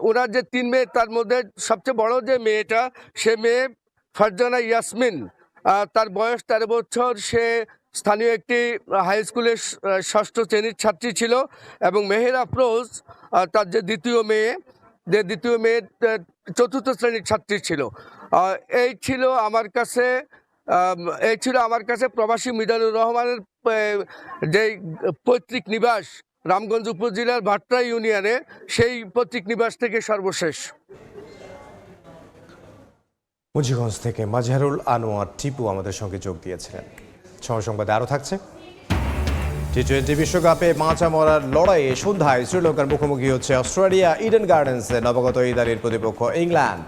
ওনার যে 3 মেয়ে, তার মধ্যে সবচেয়ে বড় যে মেয়েটা, সে মেয়ে ফারজানা ইয়াসমিন, তার বয়স 13 বছর। সে স্থানীয় একটি হাই স্কুলের 6ষ্ঠ শ্রেণীর ছাত্রী ছিল এবং মেহের আফরোজ তার যে দ্বিতীয় মেয়ে 4র্থ শ্রেণীর ছাত্রী ছিল। এই ছিল আমার কাছে প্রবাসী মিজানুর রহমানের যে পৈতৃক নিবাস রামগঞ্জ উপজেলার ভাট্রা ইউনিয়নে, সেই পৈতৃক নিবাস থেকে সর্বশেষ। মুন্সিগঞ্জ থেকে মাজহারুল আনোয়ার টিপু আমাদের সঙ্গে যোগ দিয়েছিলেন। সময় সংবাদে আরও থাকছে। টি20 বিশ্বকাপে বাঁচা মরার লড়াইয়ে সন্ধ্যায় শ্রীলঙ্কার মুখোমুখি হচ্ছে অস্ট্রেলিয়া। ইডেন গার্ডেন্সে নবাগত এই দলের প্রতিপক্ষ ইংল্যান্ড।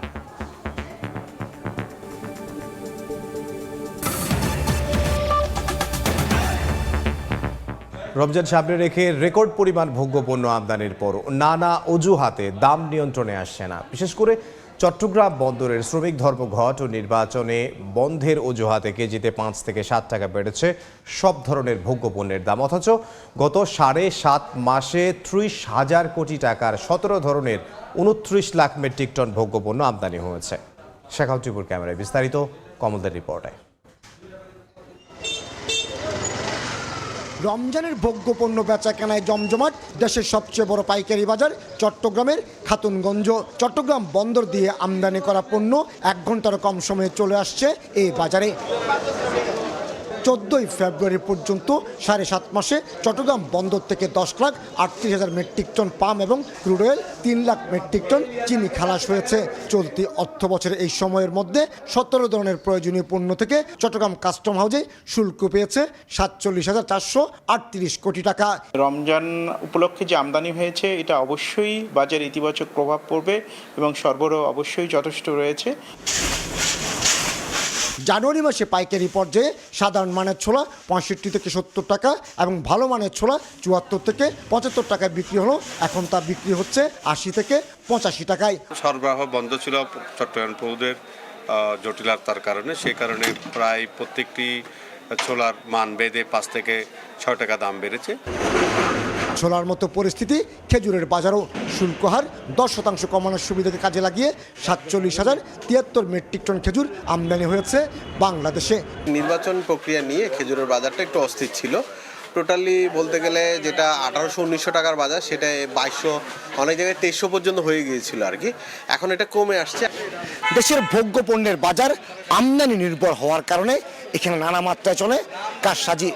রমজান সামনে রেখে রেকর্ড পরিমাণ ভোগ্যপণ্য আমদানির পর নানা অজুহাতে দাম নিয়ন্ত্রণে আসছে না। বিশেষ করে চট্টগ্রাম বন্দরের শ্রমিক ধর্মঘট ও নির্বাচনে বন্ধের অজুহাতে কেজিতে 5 থেকে 7 টাকা বেড়েছে সব ধরনের ভোগ্যপণ্যের দাম। অথচ গত 7.5 মাসে 30,000 কোটি টাকার 17 ধরনের 29 লাখ মেট্রিক টন ভোগ্যপণ্য আমদানি হয়েছে। শেখাউদ্দিপুর ক্যামেরায় বিস্তারিত, কমলদের রিপোর্টে। রমজানের ভোগ্যপণ্য বেচা কেনায় জমজমাট দেশের সবচেয়ে বড় পাইকারি বাজার চট্টগ্রামের খাতুনগঞ্জ। চট্টগ্রাম বন্দর দিয়ে আমদানি করা পণ্য 1 ঘন্টারও কম সময়ে চলে আসছে এই বাজারে। 14 ফেব্রুয়ারি পর্যন্ত 7.5 মাসে চট্টগ্রাম বন্দর থেকে 10,38,000 মেট্রিক টন পাম এবং crude oil 3 lakh metric ton চিনি খালাস হয়েছে। চলতি অর্থ বছরের এই সময়ের মধ্যে 17 ধরনের প্রয়োজনীয় পণ্য থেকে চট্টগ্রাম কাস্টম হাউসে শুল্ক পেয়েছে 47,438 কোটি টাকা। রমজান উপলক্ষে যে আমদানি হয়েছে এটা অবশ্যই বাজারে ইতিবাচক প্রভাব পড়বে এবং সরবরাহ অবশ্যই যথেষ্ট রয়েছে। জানুয়ারি মাসে পাইকারি পর্যায়ে সাধারণ মানের ছোলা 65 থেকে 70 টাকা এবং ভালো মানের ছোলা 74 থেকে 75 টাকায় বিক্রি হলো, এখন তা বিক্রি হচ্ছে 80 থেকে 85 টাকায়। সরবরাহ বন্ধ ছিল চট্টগ্রাম পৌদের জটিলতার কারণে, সেই কারণে প্রায় প্রত্যেকটি ছোলার মান বেঁধে 5 থেকে 6 টাকা দাম বেড়েছে। ছোলার মতো পরিস্থিতি খেজুরের বাজারও। শুল্ক হার 10% কমানোর সুবিধাকে কাজে লাগিয়ে 47,073 মেট্রিক টন খেজুর আমদানি হয়েছে বাংলাদেশে। নির্বাচন প্রক্রিয়া নিয়ে খেজুরের বাজারটা একটু অস্থির ছিল। টোটালি বলতে গেলে যেটা 1800-1900 টাকার বাজার সেটা 2200, অনেক জায়গায় 2300 পর্যন্ত হয়ে গিয়েছিল আর কি। এখন এটা কমে আসছে। দেশের ভোগ্য পণ্যের বাজার আমদানি নির্ভর হওয়ার কারণে এখানে নানা মাত্রায় চলে কারসাজি।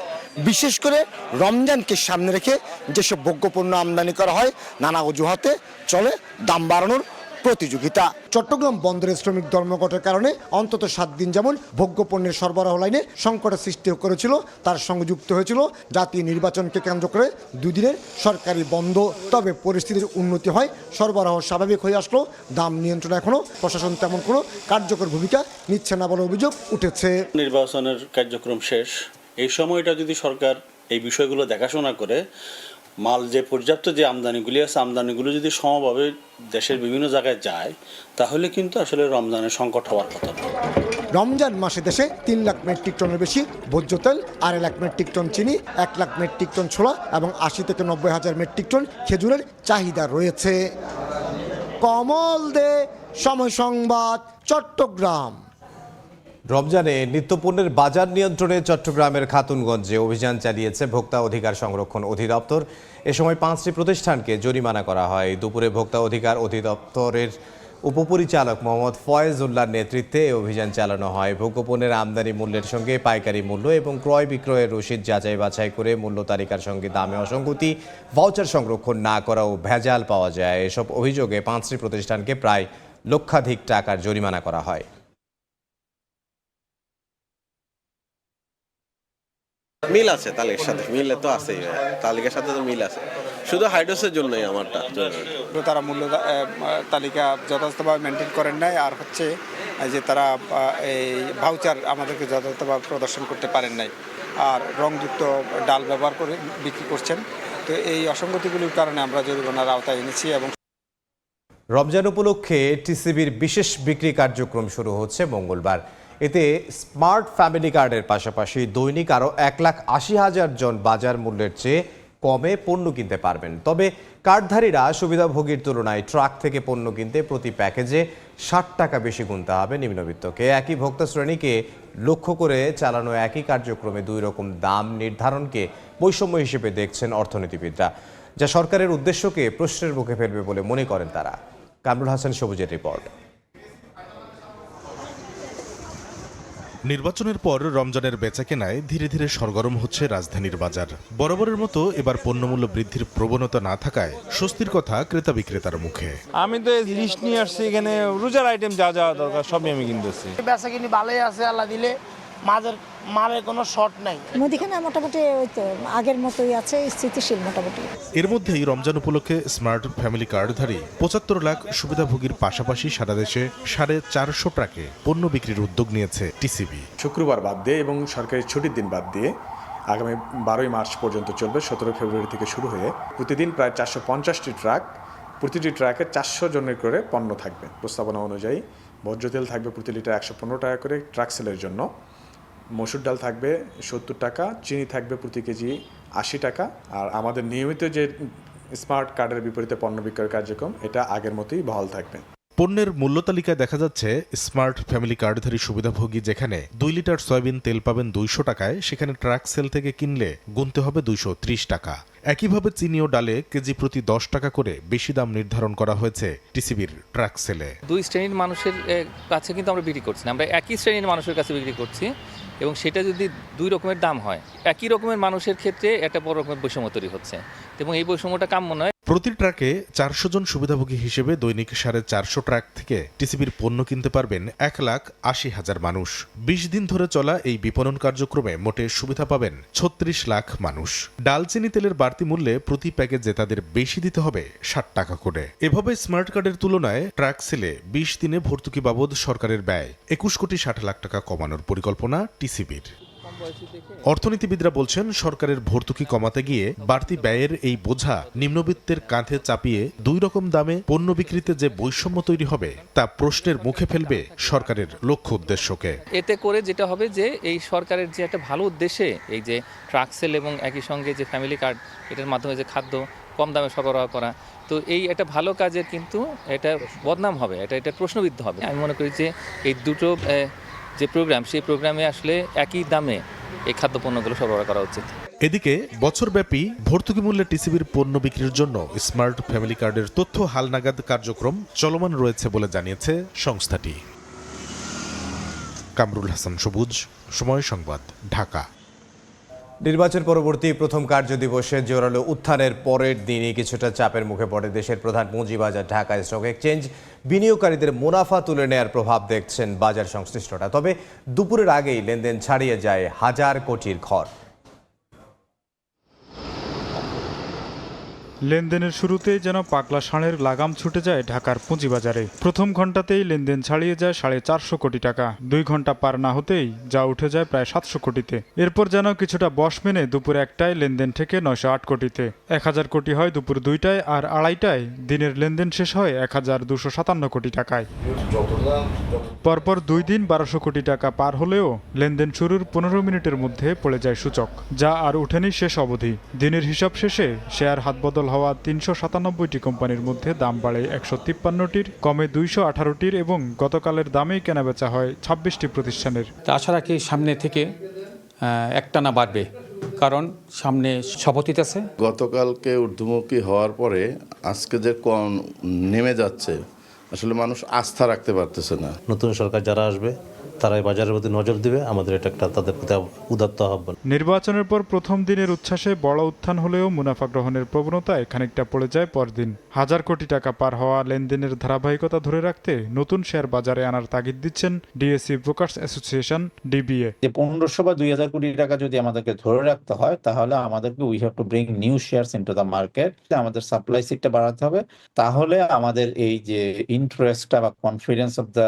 বিশেষ করে রমজানকে সামনে রেখে যেসব ভোগ্যপণ্য আমদানি করা হয় নানা অজুহাতে চলে দাম বাড়ানোর প্রতিযোগিতা। চট্টগ্রাম বন্দরের শ্রমিক ধর্মঘটের কারণে অন্তত 7 দিন যেমন ভোগ্যপণ্যের সরবরাহ লাইনে সংকটের সৃষ্টি করেছিল, তার সঙ্গে যুক্ত হয়েছিল জাতীয় নির্বাচনকে কেন্দ্র করে 2 দিনের সরকারি বন্ধ। তবে পরিস্থিতির উন্নতি হয়, সরবরাহ স্বাভাবিক হয়ে আসলো। দাম নিয়ন্ত্রণে এখনও প্রশাসন তেমন কোনো কার্যকর ভূমিকা নিচ্ছে না বলে অভিযোগ উঠেছে। নির্বাচনের কার্যক্রম শেষ, এই সময়টা যদি সরকার এই বিষয়গুলো দেখাশোনা করে মাল যে পর্যাপ্ত যে আমদানিগুলি আছে আমদানিগুলো যদি সমভাবে দেশের বিভিন্ন জায়গায় যায় তাহলে কিন্তু আসলে রমজানের সংকট হওয়ার কথা। রমজান মাসে দেশে 3 লাখ মেট্রিক টনের বেশি ভোজ্য তেল, 2.5 লাখ মেট্রিক টন চিনি, 1 লাখ মেট্রিক টন ছোলা এবং 80 থেকে 90 হাজার মেট্রিক টন খেজুরের চাহিদা রয়েছে। কমল দে, সময় সংবাদ, চট্টগ্রাম। রমজানে নিত্যপণ্যের বাজার নিয়ন্ত্রণে চট্টগ্রামের খাতুনগঞ্জে অভিযান চালিয়েছে ভোক্তা অধিকার সংরক্ষণ অধিদপ্তর। এ সময় 5টি প্রতিষ্ঠানকে জরিমানা করা হয়। দুপুরে ভোক্তা অধিকার অধিদপ্তরের উপপরিচালক মোহাম্মদ ফয়েজ উল্লাহর নেতৃত্বে এই অভিযান চালানো হয়। ভোগ্যপণ্যের আমদানি মূল্যের সঙ্গে পাইকারি মূল্য এবং ক্রয় বিক্রয়ের রসিদ যাচাই বাছাই করে মূল্য তালিকার সঙ্গে দামে অসঙ্গতি, ভাউচার সংরক্ষণ না করা ও ভেজাল পাওয়া যায়, এসব অভিযোগে 5টি প্রতিষ্ঠানকে প্রায় লক্ষাধিক টাকার জরিমানা করা হয়। মিল আছে তালিকার সাথে, মিল তো আছেই, তালিকার সাথে তো মিল আছে, শুধু হাইড্রোসের জন্যই আমারটা। তারা মূল্য তালিকা যথাযথভাবে মেনটেন করেন নাই, আর হচ্ছে যে তারা এই ভাউচার আমাদেরকে যথাযথভাবে প্রদর্শন করতে পারেন নাই, আর রংযুক্ত ডাল ব্যবহার করে বিক্রি করছেন। তো এই অসঙ্গতিগুলির কারণে আমরা জরিমানার আওতায় এনেছি। এবং রমজান উপলক্ষে টিসিবির বিশেষ বিক্রি কার্যক্রম শুরু হচ্ছে মঙ্গলবার। এতে স্মার্ট ফ্যামিলি কার্ডের পাশাপাশি দৈনিক আরও 1,80,000 জন বাজার মূল্যের চেয়ে কমে পণ্য কিনতে পারবেন। তবে কার্ডধারীরা সুবিধাভোগীর তুলনায় ট্রাক থেকে পণ্য কিনতে প্রতি প্যাকেজে 60 টাকা বেশি গুনতে হবে নিম্নবিত্তকে। একই ভোক্তা শ্রেণীকে লক্ষ্য করে চালানো একই কার্যক্রমে 2 রকম দাম নির্ধারণকে বৈষম্য হিসেবে দেখছেন অর্থনীতিবিদরা, যা সরকারের উদ্দেশ্যকে প্রশ্নের মুখে ফেলবে বলে মনে করেন তারা। কামরুল হাসান সবুজের রিপোর্ট। নির্বাচনের পর রমজানের বেচাকেনায় ধীরে ধীরে সরগরম হচ্ছে রাজধানীর বাজার। বরাবরের মতো এবার পণ্যমূল্য বৃদ্ধির প্রবণতা না থাকায় স্বস্তির কথা ক্রেতা বিক্রেতার মুখে। আমি তো লিস্ট নিয়ে আসছি, এখানে রোজার আইটেম যা যা দরকার সবই আমি কিনতেছি। বেচাকিনি ভালোই আছে, আল্লাহ দিলে মালের কোনো শর্ট নাই। মুদিখানা মোটামুটি ওই তো আগের মতোই আছে, স্থিতিশীল মোটামুটি। এর মধ্যেই রমজান উপলক্ষে স্মার্ট ফ্যামিলি কার্ডধারী 75 লাখ সুবিধাভোগীর পাশাপাশি সারা দেশে 450 ট্রাকে পণ্য বিক্রির উদ্যোগ নিয়েছে টিসিবি। শুক্রবার বাদ দিয়ে এবং সরকারি ছুটির দিন বাদ দিয়ে আগামী 12ই মার্চ পর্যন্ত চলবে। 17 ফেব্রুয়ারি থেকে শুরু হয়ে প্রতিদিন প্রায় 450টি ট্রাক, প্রতিটি ট্রাকে 400 জনের করে পণ্য থাকবে। প্রস্তাবনা অনুযায়ী ভোজ্য তেল থাকবে প্রতি লিটার 115 টাকা করে ট্রাক সেলের জন্য, মসুর ডাল থাকবে 70 টাকা, চিনি থাকবে প্রতি কেজি 80 টাকা। আর আমাদের নিয়মিত যে স্মার্ট কার্ডের বিপরীতে পণ্য বিক্রয় কার্যক্রম, এটা আগের মতোই বহাল থাকবে। পণ্যের মূল্য তালিকায় দেখা যাচ্ছে স্মার্ট ফ্যামিলি কার্ডধারী সুবিধাভোগী যেখানে 2 লিটার সয়াবিন তেল পাবেন 200 টাকায়, সেখানে ট্রাক সেল থেকে কিনলে গুনতে হবে 230 টাকা। একইভাবে চিনি ও ডালে কেজি প্রতি 10 টাকা করে বেশি দাম নির্ধারণ করা হয়েছে টিসিবির ট্রাক সেলে। দুই শ্রেণীর মানুষের কাছে কিন্তু আমরা বিক্রি করছি না, আমরা একই শ্রেণীর মানুষের কাছে বিক্রি করছি, এবং সেটা যদি দুই রকমের দাম হয়, একই রকমের মানুষের ক্ষেত্রে একটা বড় রকমের বৈষম্য তৈরি হচ্ছে, এবং এই বৈষম্যটা কাম্য নয়। প্রতি ট্রাকে 400 জন সুবিধাভোগী হিসেবে দৈনিক 450 ট্রাক থেকে টিসিবির পণ্য কিনতে পারবেন 1,80,000 মানুষ। 20 দিন ধরে চলা এই বিপণন কার্যক্রমে মোটে সুবিধা পাবেন 36 লাখ মানুষ। ডালচিনি তেলের বাড়তি মূল্যে প্রতি প্যাকেজে তাদের বেশি দিতে হবে 60 টাকা করে। এভাবে স্মার্ট কার্ডের তুলনায় ট্রাক সেলে 20 দিনে ভর্তুকি বাবদ সরকারের ব্যয় 21 কোটি 60 লাখ টাকা কমানোর পরিকল্পনা টিসিবির। অর্থনীতিবিদরা বলছেন, সরকারের ভর্তুকি কমাতে গিয়ে বাড়তি ব্যয়ের এই বোঝা নিম্নবিত্তের কাঁধে চাপিয়ে দুই রকম দামে পণ্য বিক্রিতে যে বৈষম্য তৈরি হবে তা প্রশ্নের মুখে ফেলবে সরকারের লক্ষ্য উদ্দেশ্যকে। এতে করে যেটা হবে যে এই সরকারের যে একটা ভালো উদ্দেশ্যে এই যে ট্রাক সেল এবং একই সঙ্গে যে ফ্যামিলি কার্ড, এটার মাধ্যমে যে খাদ্য কম দামে সরবরাহ করা, তো এই একটা ভালো কাজের কিন্তু এটা বদনাম হবে, এটা প্রশ্নবিদ্ধ হবে। আমি মনে করি যে এই দুটো যে প্রোগ্রাম, সেই প্রোগ্রামে আসলে একই দামে এই খাদ্যপণ্যগুলো সরবরাহ করা উচিত। এদিকে বছরব্যাপী ভর্তুকি মূল্যে টিসিবির পণ্য বিক্রির জন্য স্মার্ট ফ্যামিলি কার্ডের তথ্য হালনাগাদ কার্যক্রম চলমান রয়েছে বলে জানিয়েছে সংস্থাটি। কামরুল হাসান সবুজ, সময় সংবাদ, ঢাকা। নির্বাচন পরবর্তী প্রথম কার্যদিবসে জোরালো উত্থানের পরের দিনই কিছুটা চাপের মুখে পড়ে দেশের প্রধান পুঁজিবাজার ঢাকা স্টক এক্সচেঞ্জ। বিনিয়োগকারীদের মুনাফা তুলে নেয়ার প্রভাব দেখছেন বাজার সংশ্লিষ্টরা। তবে দুপুরের আগেই লেনদেন ছাড়িয়ে যায় 1000 কোটির ঘর। লেনদেনের শুরুতেই যেন পাগলা ষাঁড়ের লাগাম ছুটে যায় ঢাকার পুঁজিবাজারে। প্রথম ঘন্টাতেই লেনদেন ছাড়িয়ে যায় 450 কোটি টাকা। 2 ঘন্টা পার না হতেই যা উঠে যায় প্রায় 700 কোটিতে। এরপর যেন কিছুটা বশ মেনে দুপুর 1টায় লেনদেন থেকে 908 কোটিতে। 1000 কোটি হয় দুপুর 2টায়, আর 2:30টায় দিনের লেনদেন শেষ হয় 1257 কোটি টাকায়। পরপর 2 দিন 1200 কোটি টাকা পার হলেও লেনদেন শুরুর 15 মিনিটের মধ্যে পড়ে যায় সূচক, যা আর ওঠেনি শেষ অবধি। দিনের হিসাব শেষে শেয়ার হাতবদল হওয়া 397টি কোম্পানির মধ্যে দাম বাড়ে 153টির, কমে 218টির, এবং গতকালের দামেই কেনাবেচা হয় 26টি প্রতিষ্ঠানের। আশা রাখি সামনে থেকে একটানা বাড়বে, কারণ সামনে শপথ আছে। গতকালকে ঊর্ধ্বমুখী হওয়ার পরে আজকে যে নেমে যাচ্ছে, আসলে মানুষ আস্থা রাখতে পারতেছে না। নতুন সরকার যারা আসবে তারাই বাজারের প্রতি নজর দিবে, আমাদের এটা একটা তাদের প্রতি উদাত্ত আহ্বান। নির্বাচনের পর প্রথম দিনের উচ্ছ্বাসে বড় উত্থান হলেও মুনাফা গ্রহণের প্রবণতায় খানিকটা পড়ে যায় পরদিন। 1000 কোটি টাকা পার হওয়া লেনদেনের ধারাবাহিকতা ধরে রাখতে নতুন শেয়ার বাজারে আনার তাগিদ দিচ্ছেন ডিএসসি ব্রোকার্স অ্যাসোসিয়েশন ডিবিএ। যে 1500 বা 2000 কোটি টাকা যদি আমাদেরকে ধরে রাখতে হয়, তাহলে আমাদেরকে we have to bring new shares into the market. আমাদের সাপ্লাই সাইডটা বাড়াতে হবে, তাহলে আমাদের এই যে ইন্টারেস্টটা বা confidence of the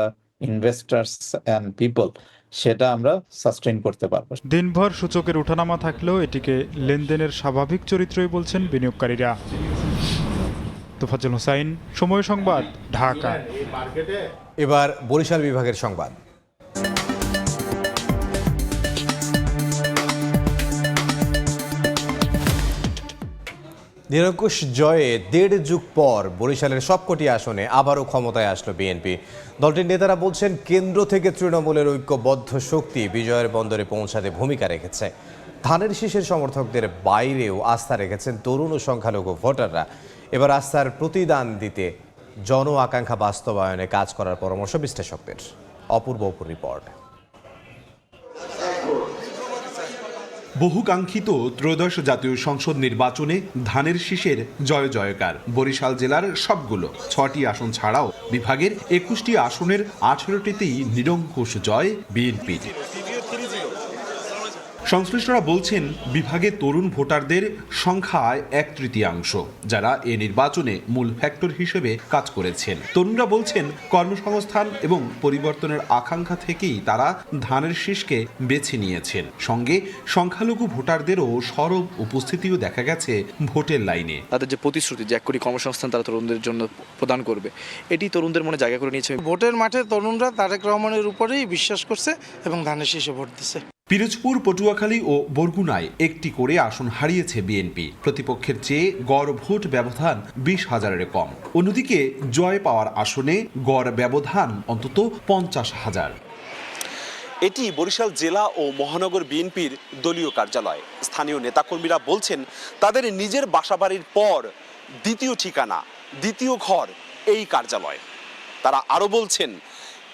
investors and people, সেটা আমরা সাস্টেইন করতে পারবো। দিনভর সূচকের ওঠানামা থাকলেও এটিকে লেনদেনের স্বাভাবিক চরিত্রই বলছেন বিনিয়োগকারীরা। তোফাজ্জল হোসাইন, সময় সংবাদ, ঢাকা। এবার বরিশাল বিভাগের সংবাদ। নিরঙ্কুশ জয়ে 1.5 যুগ পর বরিশালের সবকটি আসনে আবারও ক্ষমতায় আসলো বিএনপি। দলটির নেতারা বলছেন, কেন্দ্র থেকে তৃণমূলের ঐক্যবদ্ধ শক্তি বিজয়ের বন্দরে পৌঁছাতে ভূমিকা রেখেছে। ধানের শীষের সমর্থকদের বাইরেও আস্থা রেখেছেন তরুণ ও সংখ্যালঘু ভোটাররা। এবার আস্থার প্রতিদান দিতে জন আকাঙ্ক্ষা বাস্তবায়নে কাজ করার পরামর্শ বিশ্লেষকদের। অপূর্ব রিপোর্ট। বহুকাঙ্ক্ষিত ত্রয়োদশ জাতীয় সংসদ নির্বাচনে ধানের শীষের জয় জয়কার। বরিশাল জেলার সবগুলো 6টি আসন ছাড়াও বিভাগের 21টি আসনের 18টিতেই নিরঙ্কুশ জয় বিএনপির। সংশ্লিষ্টরা বলছেন, বিভাগে তরুণ ভোটারদের সংখ্যায় 1/3, যারা এ নির্বাচনে মূল ফ্যাক্টর হিসেবে কাজ করেছেন। তরুণরা বলছেন, কর্মসংস্থান এবং পরিবর্তনের আকাঙ্ক্ষা থেকেই তারা ধানের শীষকে বেছে নিয়েছেন। সঙ্গে সংখ্যালঘু ভোটারদেরও সরব উপস্থিতিও দেখা গেছে ভোটের লাইনে। তাদের যে প্রতিশ্রুতি যে 1 কোটি কর্মসংস্থান তারা তরুণদের জন্য প্রদান করবে, এটি তরুণদের মনে জায়গা করে নিয়েছে। ভোটের মাঠে তরুণরা তারেক রহমানের উপরেই বিশ্বাস করছে এবং ধানের শীষে ভোট দিচ্ছে। পিরোজপুর, পটুয়াখালী ও বরগুনায় একটি করে আসন হারিয়েছে বিএনপি। প্রতিপক্ষের চেয়ে গড় ভোট ব্যবধান 20,000-এর কম। অন্যদিকে জয় পাওয়ার আসনে গড় ব্যবধান অন্তত 50,000। এটি বরিশাল জেলা ও মহানগর বিএনপির দলীয় কার্যালয়। স্থানীয় নেতাকর্মীরা বলছেন তাদের নিজের বাসাবাড়ির পর দ্বিতীয় ঠিকানা, দ্বিতীয় ঘর এই কার্যালয়। তারা আরও বলছেন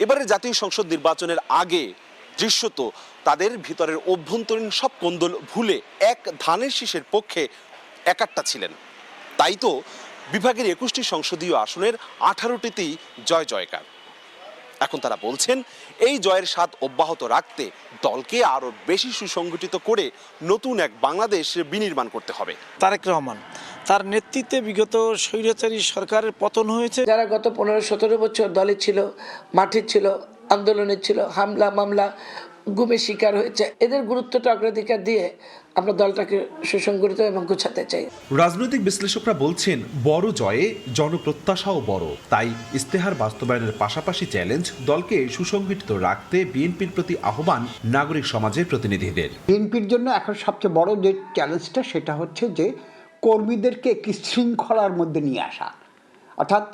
এবারের জাতীয় সংসদ নির্বাচনের আগে দৃশ্যত তাদের ভিতরের অভ্যন্তরীণ সব কোন্দল ভুলে এক ধানের শীষের পক্ষে একাট্টা ছিলেন। তাই তো বিভাগের 21টি সংসদীয় আসনের 18টিতেই জয় জয়কার। এখন তারা বলছেন এই জয়ের স্বাদ অব্যাহত রাখতে দলকে আরো বেশি সুসংগঠিত করে নতুন এক বাংলাদেশ বিনির্মাণ করতে হবে। তারেক রহমান তার নেতৃত্বে বিগত স্বৈরাচারী সরকারের পতন হয়েছে। যারা গত 15-17 বছর দলে ছিল, মাঠে ছিল, আন্দোলনে ছিল, হামলা মামলা গুমের শিকার হয়েছে, এদের গুরুত্বটা অগ্রাধিকার দিয়ে আমরা দলটাকে সুসংগঠিত এবং গোছাতে চাই। রাজনৈতিক বিশ্লেষকরা বলছেন বড় জয়ে জনপ্রত্যাশাও বড়। তাই ইস্তেহার বাস্তবায়নের পাশাপাশি চ্যালেঞ্জ দলকে সুসংগঠিত রাখতে বিএনপির প্রতি আহ্বান নাগরিক সমাজের প্রতিনিধিদের। বিএনপির জন্য এখন সবচেয়ে বড় যে চ্যালেঞ্জটা সেটা হচ্ছে যে কর্মীদেরকে একটি শৃঙ্খলার মধ্যে নিয়ে আসা, অর্থাৎ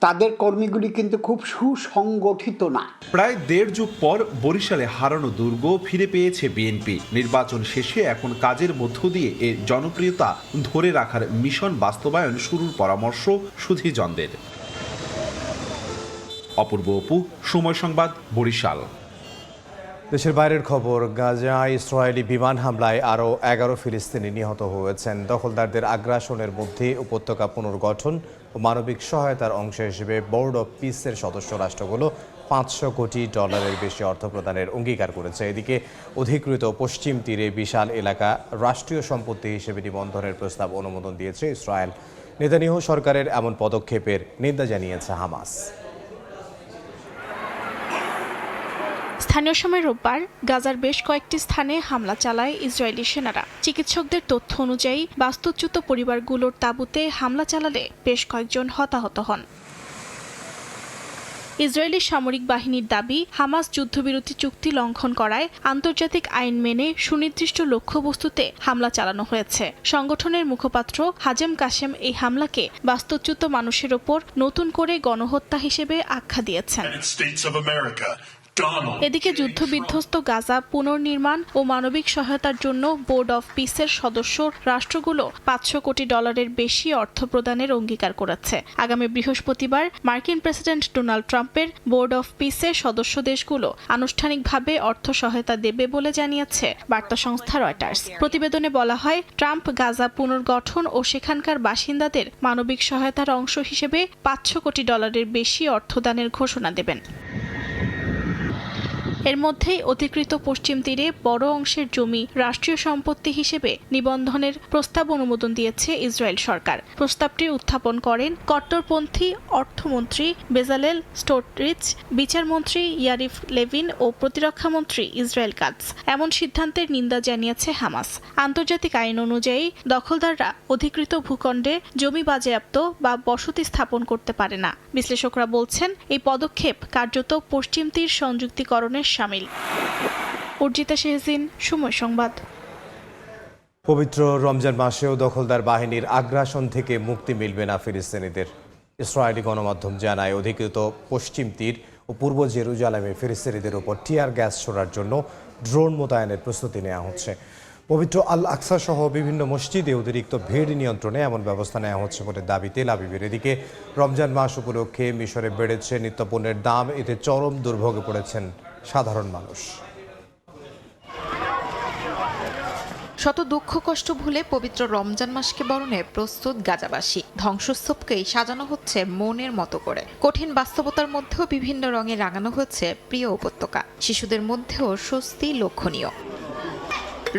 তাদের কর্মীগুলি কিন্তু খুব সুসংগঠিত না। প্রায় 1.5 যুগ পর বরিশালে হারানো দুর্গ ফিরে পেয়েছে বিএনপি। নির্বাচন শেষে এখন কাজের মধ্য দিয়ে এর জনপ্রিয়তা ধরে রাখার মিশন বাস্তবায়ন শুরুর পরামর্শ সুধীজনদের। অপূর্ব অপু, সময় সংবাদ, বরিশাল। দেশের বাইরের খবর, গাজায় ইসরায়েলি বিমান হামলায় আরও 11 ফিলিস্তিনি নিহত হয়েছেন। দখলদারদের আগ্রাসনের মধ্যে উপত্যকা পুনর্গঠন ও মানবিক সহায়তার অংশ হিসেবে বোর্ড অব পিসের সদস্য রাষ্ট্রগুলো $500 কোটি বেশি অর্থ প্রদানের অঙ্গীকার করেছে। এদিকে অধিকৃত পশ্চিম তীরে বিশাল এলাকা রাষ্ট্রীয় সম্পত্তি হিসেবে নিবন্ধনের প্রস্তাব অনুমোদন দিয়েছে ইসরায়েল। নেতানিয়াহু সরকারের এমন পদক্ষেপের নিন্দা জানিয়েছে হামাস। স্থানীয় সময় রোববার গাজার বেশ কয়েকটি স্থানে হামলা চালায় ইসরায়েলি সেনারা। চিকিৎসকদের তথ্য অনুযায়ী বাস্তুচ্যুত পরিবারগুলোর তাঁবুতে হামলা চালালে বেশ কয়েকজন হতাহত হন। ইসরায়েলি সামরিক বাহিনীর দাবি, হামাস যুদ্ধবিরতি চুক্তি লঙ্ঘন করায় আন্তর্জাতিক আইন মেনে সুনির্দিষ্ট লক্ষ্যবস্তুতে হামলা চালানো হয়েছে। সংগঠনের মুখপাত্র হাজেম কাশেম এই হামলাকে বাস্তুচ্যুত মানুষের ওপর নতুন করে গণহত্যা হিসেবে আখ্যা দিয়েছেন। এদিকে যুদ্ধবিধ্বস্ত গাজা পুনর্নির্মাণ ও মানবিক সহায়তার জন্য বোর্ড অফ পিসের সদস্য রাষ্ট্রগুলো $500 কোটি বেশি অর্থ প্রদানের অঙ্গীকার করেছে। আগামী বৃহস্পতিবার মার্কিন প্রেসিডেন্ট ডোনাল্ড ট্রাম্পের বোর্ড অফ পিসের সদস্য দেশগুলো আনুষ্ঠানিকভাবে অর্থ সহায়তা দেবে বলে জানিয়েছে বার্তা সংস্থা রয়টার্স। প্রতিবেদনে বলা হয়, ট্রাম্প গাজা পুনর্গঠন ও সেখানকার বাসিন্দাদের মানবিক সহায়তার অংশ হিসেবে $500 কোটি বেশি অর্থদানের ঘোষণা দেবেন। এর মধ্যেই অধিকৃত পশ্চিম তীরে বড় অংশের জমি রাষ্ট্রীয় সম্পত্তি হিসেবে নিবন্ধনের প্রস্তাব অনুমোদন দিয়েছে ইসরায়েল সরকার। প্রস্তাবটি উত্থাপন করেন কট্টরপন্থী অর্থমন্ত্রী বেজালেল স্টোটরিচ, বিচারমন্ত্রী ইয়ারিফ লেভিন ও প্রতিরক্ষামন্ত্রী ইসরায়েল কাটজ। এমন সিদ্ধান্তের নিন্দা জানিয়েছে হামাস। আন্তর্জাতিক আইন অনুযায়ী দখলদাররা অধিকৃত ভূখণ্ডে জমি বাজেয়াপ্ত বা বসতি স্থাপন করতে পারে না। বিশ্লেষকরা বলছেন, এই পদক্ষেপ কার্যত পশ্চিম তীর সংযুক্তিকরণের শামিল। অর্জিতা শেহজিন, সময় সংবাদ। পবিত্র রমজান মাসেও দখলদার বাহিনীর আগ্রাসন থেকে মুক্তি মিলবে না ফিলিস্তিনিদের। ইসরায়েলি গণমাধ্যম জানায়, অধিকৃত পশ্চিম তীর ও পূর্ব জেরুজালেমে ফিলিস্তিনিদের উপর টিয়ার গ্যাস ছোড়ার জন্য ড্রোন মোতায়েনের প্রস্তুতি নেওয়া হচ্ছে। পবিত্র আল আকসা সহ বিভিন্ন মসজিদে অতিরিক্ত ভিড় নিয়ন্ত্রণে এমন ব্যবস্থা নেওয়া হচ্ছে বলে দাবি তেল আবিবের। এদিকে রমজান মাস উপলক্ষে মিশরে বেড়েছে নিত্যপণ্যের দাম। এতে চরম দুর্ভোগে পড়েছেন সাধারণ মানুষ। শত দুঃখ কষ্ট ভুলে পবিত্র রমজান মাসকে বরণে প্রস্তুত গাজাবাসী। ধ্বংসস্তূপকেই সাজানো হচ্ছে মনের মতো করে। কঠিন বাস্তবতার মধ্যেও বিভিন্ন রঙে রাঙানো হচ্ছে প্রিয় উপত্যকা। শিশুদের মধ্যেও স্বস্তি লক্ষণীয়।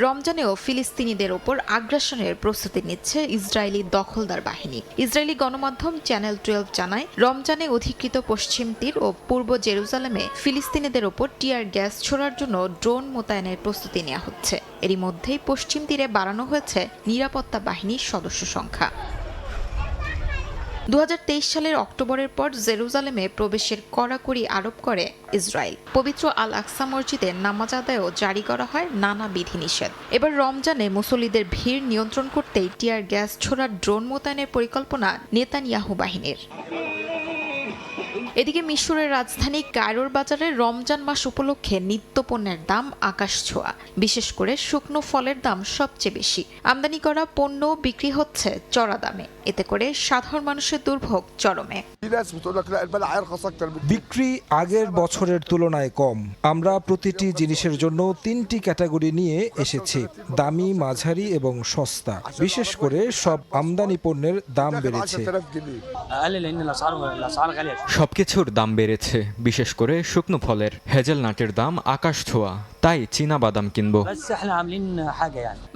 রমজানেও ফিলিস্তিনিদের ওপর আগ্রাসনের প্রস্তুতি নিচ্ছে ইসরায়েলি দখলদার বাহিনী। ইসরায়েলি গণমাধ্যম চ্যানেল 12 জানায়, রমজানে অধিকৃত পশ্চিম তীর ও পূর্ব জেরুজালেমে ফিলিস্তিনিদের ওপর টিয়ার গ্যাস ছোড়ার জন্য ড্রোন মোতায়েনের প্রস্তুতি নেওয়া হচ্ছে। এরই মধ্যেই পশ্চিম তীরে বাড়ানো হয়েছে নিরাপত্তা বাহিনীর সদস্য সংখ্যা। 2023 সালের অক্টোবরের পর জেরুজালেমে প্রবেশের কড়াকড়ি আরোপ করে ইসরায়েল। পবিত্র আল আকসা মসজিদে নামাজ আদায়ও জারি করা হয় নানা বিধিনিষেধ। এবার রমজানে মুসল্লিদের ভিড় নিয়ন্ত্রণ করতেই টিয়ার গ্যাস ছোড়ার ড্রোন মোতায়েনের পরিকল্পনা নেতানিয়াহু বাহিনীর। এদিকে মিশরের রাজধানী কায়রোর বাজারে রমজান মাস উপলক্ষে নিত্যপণ্যের দাম আকাশ ছোঁয়া। বিশেষ করে শুকনো ফলের দাম সবচেয়ে বেশি। আমদানি করা পণ্য বিক্রি হচ্ছে চড়া দামে। এতে করে সাধারণ মানুষের দুর্ভোগ চরমে। বিক্রি আগের বছরের তুলনায় কম। আমরা প্রতিটি জিনিসের জন্য 3টি ক্যাটাগরি নিয়ে এসেছি, দামি, মাঝারি এবং সস্তা। বিশেষ করে সব আমদানি পণ্যের দাম বেড়েছে। সবকিছুর দাম বেড়েছে, বিশেষ করে শুকনো ফলের। হেজেলনাটের দাম আকাশ ছোঁয়া, তাই চীনা বাদাম কিনবো।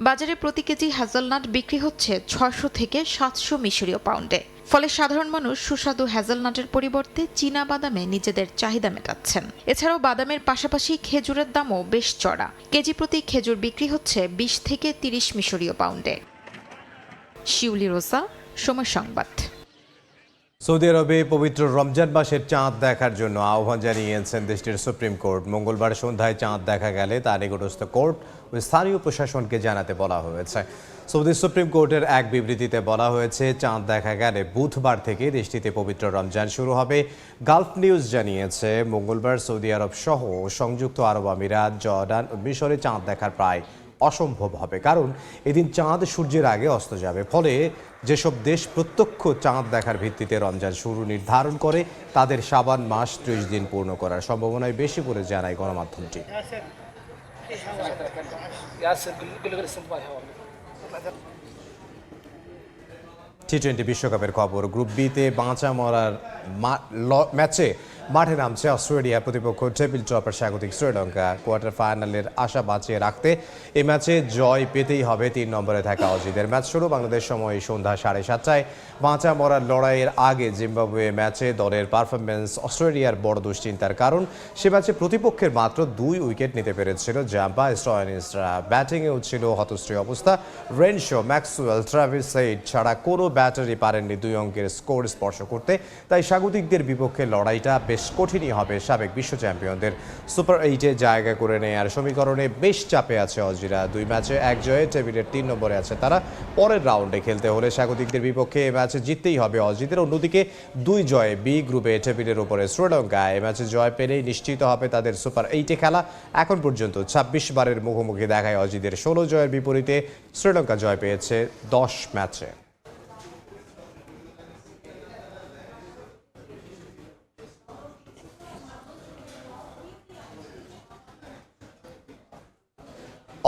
বাজারে প্রতি কেজি হ্যাজেলনাট বিক্রি হচ্ছে 600 থেকে 700 মিশরীয় পাউন্ডে। ফলে সাধারণ মানুষ সুস্বাদু হ্যাজেলনাটের পরিবর্তে চীনা বাদামে নিজেদের চাহিদা মেটাচ্ছেন। এছাড়াও বাদামের পাশাপাশি খেজুরের দামও বেশ চড়া। কেজি প্রতি খেজুর বিক্রি হচ্ছে 20 থেকে 30 মিশরীয় পাউন্ডে। শিউলি রোসা, সময় সংবাদ। সৌদি আরবে পবিত্র রমজান মাসের চাঁদ দেখার জন্য আহ্বান জানিয়েছেন দেশটির সুপ্রিম কোর্ট। মঙ্গলবার সন্ধ্যায় চাঁদ দেখা গেলে তা নিকটস্থ কোর্ট ও স্থানীয় প্রশাসনকে জানাতে বলা হয়েছে। সৌদি সুপ্রিম কোর্টের এক বিবৃতিতে বলা হয়েছে, চাঁদ দেখা গেলে বুধবার থেকে দেশটিতে পবিত্র রমজান শুরু হবে। গালফ নিউজ জানিয়েছে, মঙ্গলবার সৌদি আরব সহ সংযুক্ত আরব আমিরাত, জর্ডান ও মিশরে চাঁদ দেখার প্রায় অসম্ভব হবে, কারণ এদিন চাঁদ সূর্যের আগে অস্ত যাবে। ফলে যেসব দেশ প্রত্যক্ষ চাঁদ দেখার ভিত্তিতে রমজান শুরু নির্ধারণ করে, তাদের শাবান মাস 30 দিন পূর্ণ করার সম্ভাবনাই বেশি বলে জানায় গণমাধ্যমটি। টি-20 বিশ্বকাপের খবর। গ্রুপ বিতে বাঁচা মরার ম্যাচে মাঠে নামছে অস্ট্রেলিয়া। প্রতিপক্ষ টেবিল টপার স্বাগতিক শ্রীলঙ্কা। কোয়ার্টার ফাইনালের আশা বাঁচিয়ে রাখতে এই ম্যাচে জয় পেতেই হবে 3 নম্বরে থাকা অজিদের। ম্যাচ শুরু বাংলাদেশ সময় সন্ধ্যা 7:30টায়। বাঁচা মরার লড়াইয়ের আগে জিম্বাবুয়ে ম্যাচে দলের পারফরমেন্স অস্ট্রেলিয়ার বড় দুশ্চিন্তার কারণ। সে ম্যাচে প্রতিপক্ষের মাত্র 2 উইকেট নিতে পেরেছিল জাম্পা স্টয়নিসরা। ব্যাটিংয়েও ছিল হতশ্রী অবস্থা। রেনশো, ম্যাক্সওয়েল, ট্রাভিস হেড ছাড়া কোনো ব্যাটারই পারেননি 2 অঙ্কের স্কোর স্পর্শ করতে। তাই স্বাগতিকদের বিপক্ষে লড়াইটা বেশ কঠিনই হবে সাবেক বিশ্ব চ্যাম্পিয়নদের। সুপার 8-এ জায়গা করে নেয়ার সমীকরণে বেশ চাপে আছে অজিরা। 2 ম্যাচে 1 জয়ে টেবিলের 3 নম্বরে আছে তারা। পরের রাউন্ডে খেলতে হলে স্বাগতিকদের বিপক্ষে এই ম্যাচে জিততেই হবে অজিদের। অন্যদিকে 2 জয়ে বি গ্রুপে টেবিলের উপরে শ্রীলঙ্কা। এই ম্যাচে জয় পেলেই নিশ্চিত হবে তাদের সুপার 8-এ খেলা। এখন পর্যন্ত 26 বারের মুখোমুখি দেখায় অজিদের 16 জয়ের বিপরীতে শ্রীলঙ্কা জয় পেয়েছে 10 ম্যাচে।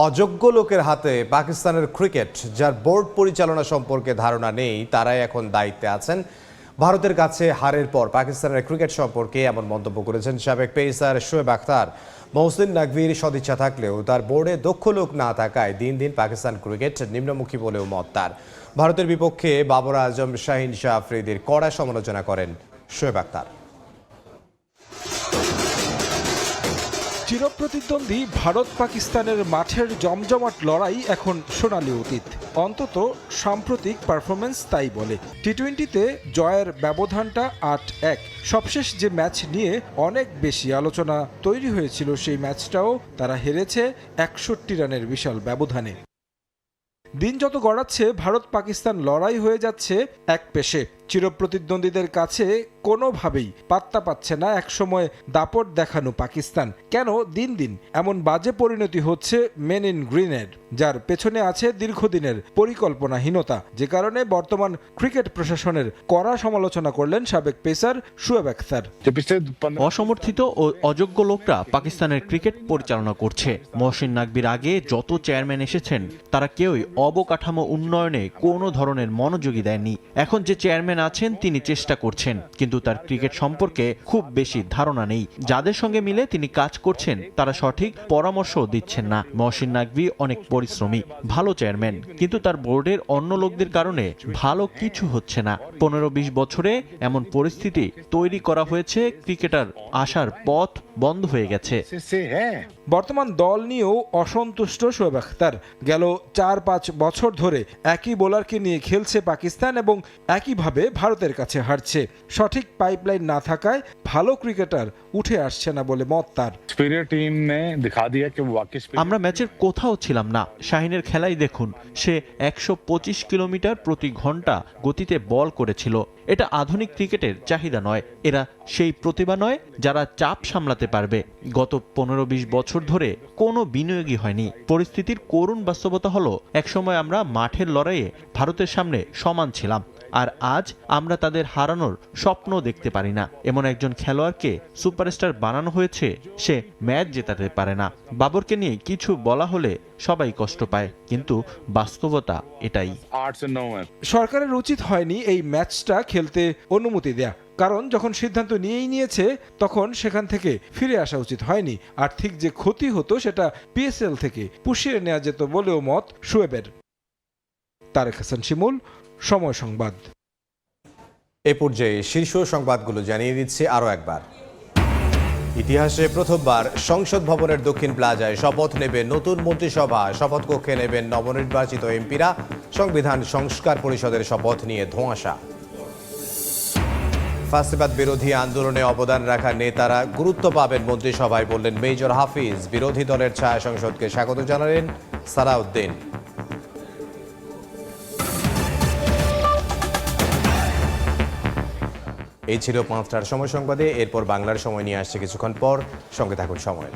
অযোগ্য লোকের হাতে পাকিস্তানের ক্রিকেট, যার বোর্ড পরিচালনা সম্পর্কে ধারণা নেই, তারাই এখন দায়িত্বে আছেন। ভারতের কাছে হারের পর পাকিস্তানের ক্রিকেট সম্পর্কে এমন মন্তব্য করেছেন সাবেক পেসার শোয়েব আখতার। মহসিন নাকভির সদিচ্ছা থাকলেও তার বোর্ডে দক্ষ লোক না থাকায় দিন দিন পাকিস্তান ক্রিকেট নিম্নমুখী বলেও মত তার। ভারতের বিপক্ষে বাবর আজম, শাহিন শাহ আফ্রিদির কড়া সমালোচনা করেন শোয়েব আখতার। চিরপ্রতিদ্বন্দ্বী ভারত পাকিস্তানের মাঠের জমজমাট লড়াই এখন সোনালী অতীত। অন্তত সাম্প্রতিক পারফরমেন্স তাই বলে। টি-20তে জয়ের ব্যবধানটা 8-1। সবশেষ যে ম্যাচ নিয়ে অনেক বেশি আলোচনা তৈরি হয়েছিল, সেই ম্যাচটাও তারা হেরেছে 61 রানের বিশাল ব্যবধানে। দিন যত গড়াচ্ছে ভারত পাকিস্তান লড়াই হয়ে যাচ্ছে এক পেশে। চিরপ্রতিদ্বন্দ্বীদের কাছে কোনোভাবেই পাত্তা পাচ্ছে না একসময় দাপট দেখানো পাকিস্তান। কেন দিন দিন এমন বাজে পরিণতি হচ্ছে মেন ইন গ্রিনের, যার পেছনে আছে দীর্ঘদিনের পরিকল্পনাহীনতা, যে কারণে বর্তমান ক্রিকেট প্রশাসনের কড়া সমালোচনা করলেন সাবেক পেসার শোয়েব আখতার। অসমর্থিত ও অযোগ্য লোকরা পাকিস্তানের ক্রিকেট পরিচালনা করছে। মহসিন নাকভির আগে যত চেয়ারম্যান এসেছেন তারা কেউই অবকাঠামো উন্নয়নে কোনো ধরনের মনোযোগী দেননি। এখন যে চেয়ারম্যান আছেন তিনি চেষ্টা করছেন, কিন্তু তার ক্রিকেট সম্পর্কে খুব বেশি ধারণা নেই। যাদের সঙ্গে মিলে তিনি কাজ করছেন তারা সঠিক পরামর্শ দিচ্ছেন না। মহসিন নাকভি অনেক পরিশ্রমী, ভালো চেয়ারম্যান, কিন্তু তার বোর্ডের অন্য লোকদের কারণে ভালো কিছু হচ্ছে না। 15-20 বছরে এমন পরিস্থিতি তৈরি করা হয়েছে, ক্রিকেটার আসার পথ বন্ধ হয়ে গেছে। বর্তমান দল নিয়েও অসন্তুষ্ট শোয়েব আখতার। গেল 4-5 বছর ধরে একই বোলারকে নিয়ে খেলছে পাকিস্তান এবং একইভাবে ভারতের কাছে হারছে। সঠিক পাইপলাইন না থাকায় ভালো ক্রিকেটার উঠে আসছে না বলে মত তার। আমরা ম্যাচের কোথাও ছিলাম না। শাহিনের খেলাই দেখুন, সে 125 কিলোমিটার প্রতি ঘন্টা গতিতে বল করেছিল। এটা আধুনিক ক্রিকেটের চাহিদা নয়, এরা সেই প্রতিভা নয় যারা চাপ সামলাতে পারবে। গত 15-20 বছর ধরে কোনো বিনিয়োগই হয়নি। পরিস্থিতির করুণ বাস্তবতা হলো, একসময় আমরা মাঠের লড়াইয়ে ভারতের সামনে সমান ছিলাম, আর আজ আমরা তাদের হারানোর স্বপ্ন দেখতে পারি না। এমন একজন খেলোয়াড়কে সুপারস্টার বানানো হয়েছে, সে ম্যাচ জেতাতে পারে না। বাবরকে নিয়ে কিছু বলা হলে সবাই কষ্ট পায়, কিন্তু বাস্তবতা এটাই। সরকারের উচিত হয়নি এই ম্যাচটা খেলতে অনুমতি দেয়া, কারণ যখন সিদ্ধান্ত নিয়েই নিয়েছে তখন সেখান থেকে ফিরে আসা উচিত হয়নি। আর্থিক যে ক্ষতি হতো সেটা PSL থেকে পুষিয়ে নেওয়া যেত বলেও মত শোয়েবের। তারেক হাসান শিমুল, সময় সংবাদ। এ পর্যায়ে শীর্ষ সংবাদগুলো জানিয়ে দিচ্ছে আরও একবার। ইতিহাসে প্রথমবার সংসদ ভবনের দক্ষিণ প্লাজায় শপথ নেবে নতুন মন্ত্রিসভা। শপথ কক্ষে নেবেন নবনির্বাচিত এমপিরা। সংবিধান সংস্কার পরিষদের শপথ নিয়ে ধোঁয়াশা। ফাঁসিবাদ বিরোধী আন্দোলনে অবদান রাখা নেতারা গুরুত্ব পাবেন মন্ত্রিসভায়, বললেন মেজর হাফিজ। বিরোধী দলের ছায়া সংসদকে স্বাগত জানালেন সালাউদ্দিন। এই ছিল 5টার সময় সংবাদে। এরপর বাংলার সময় নিয়ে আসছে কিছুক্ষণ পর। সঙ্গে থাকুন সময়ের।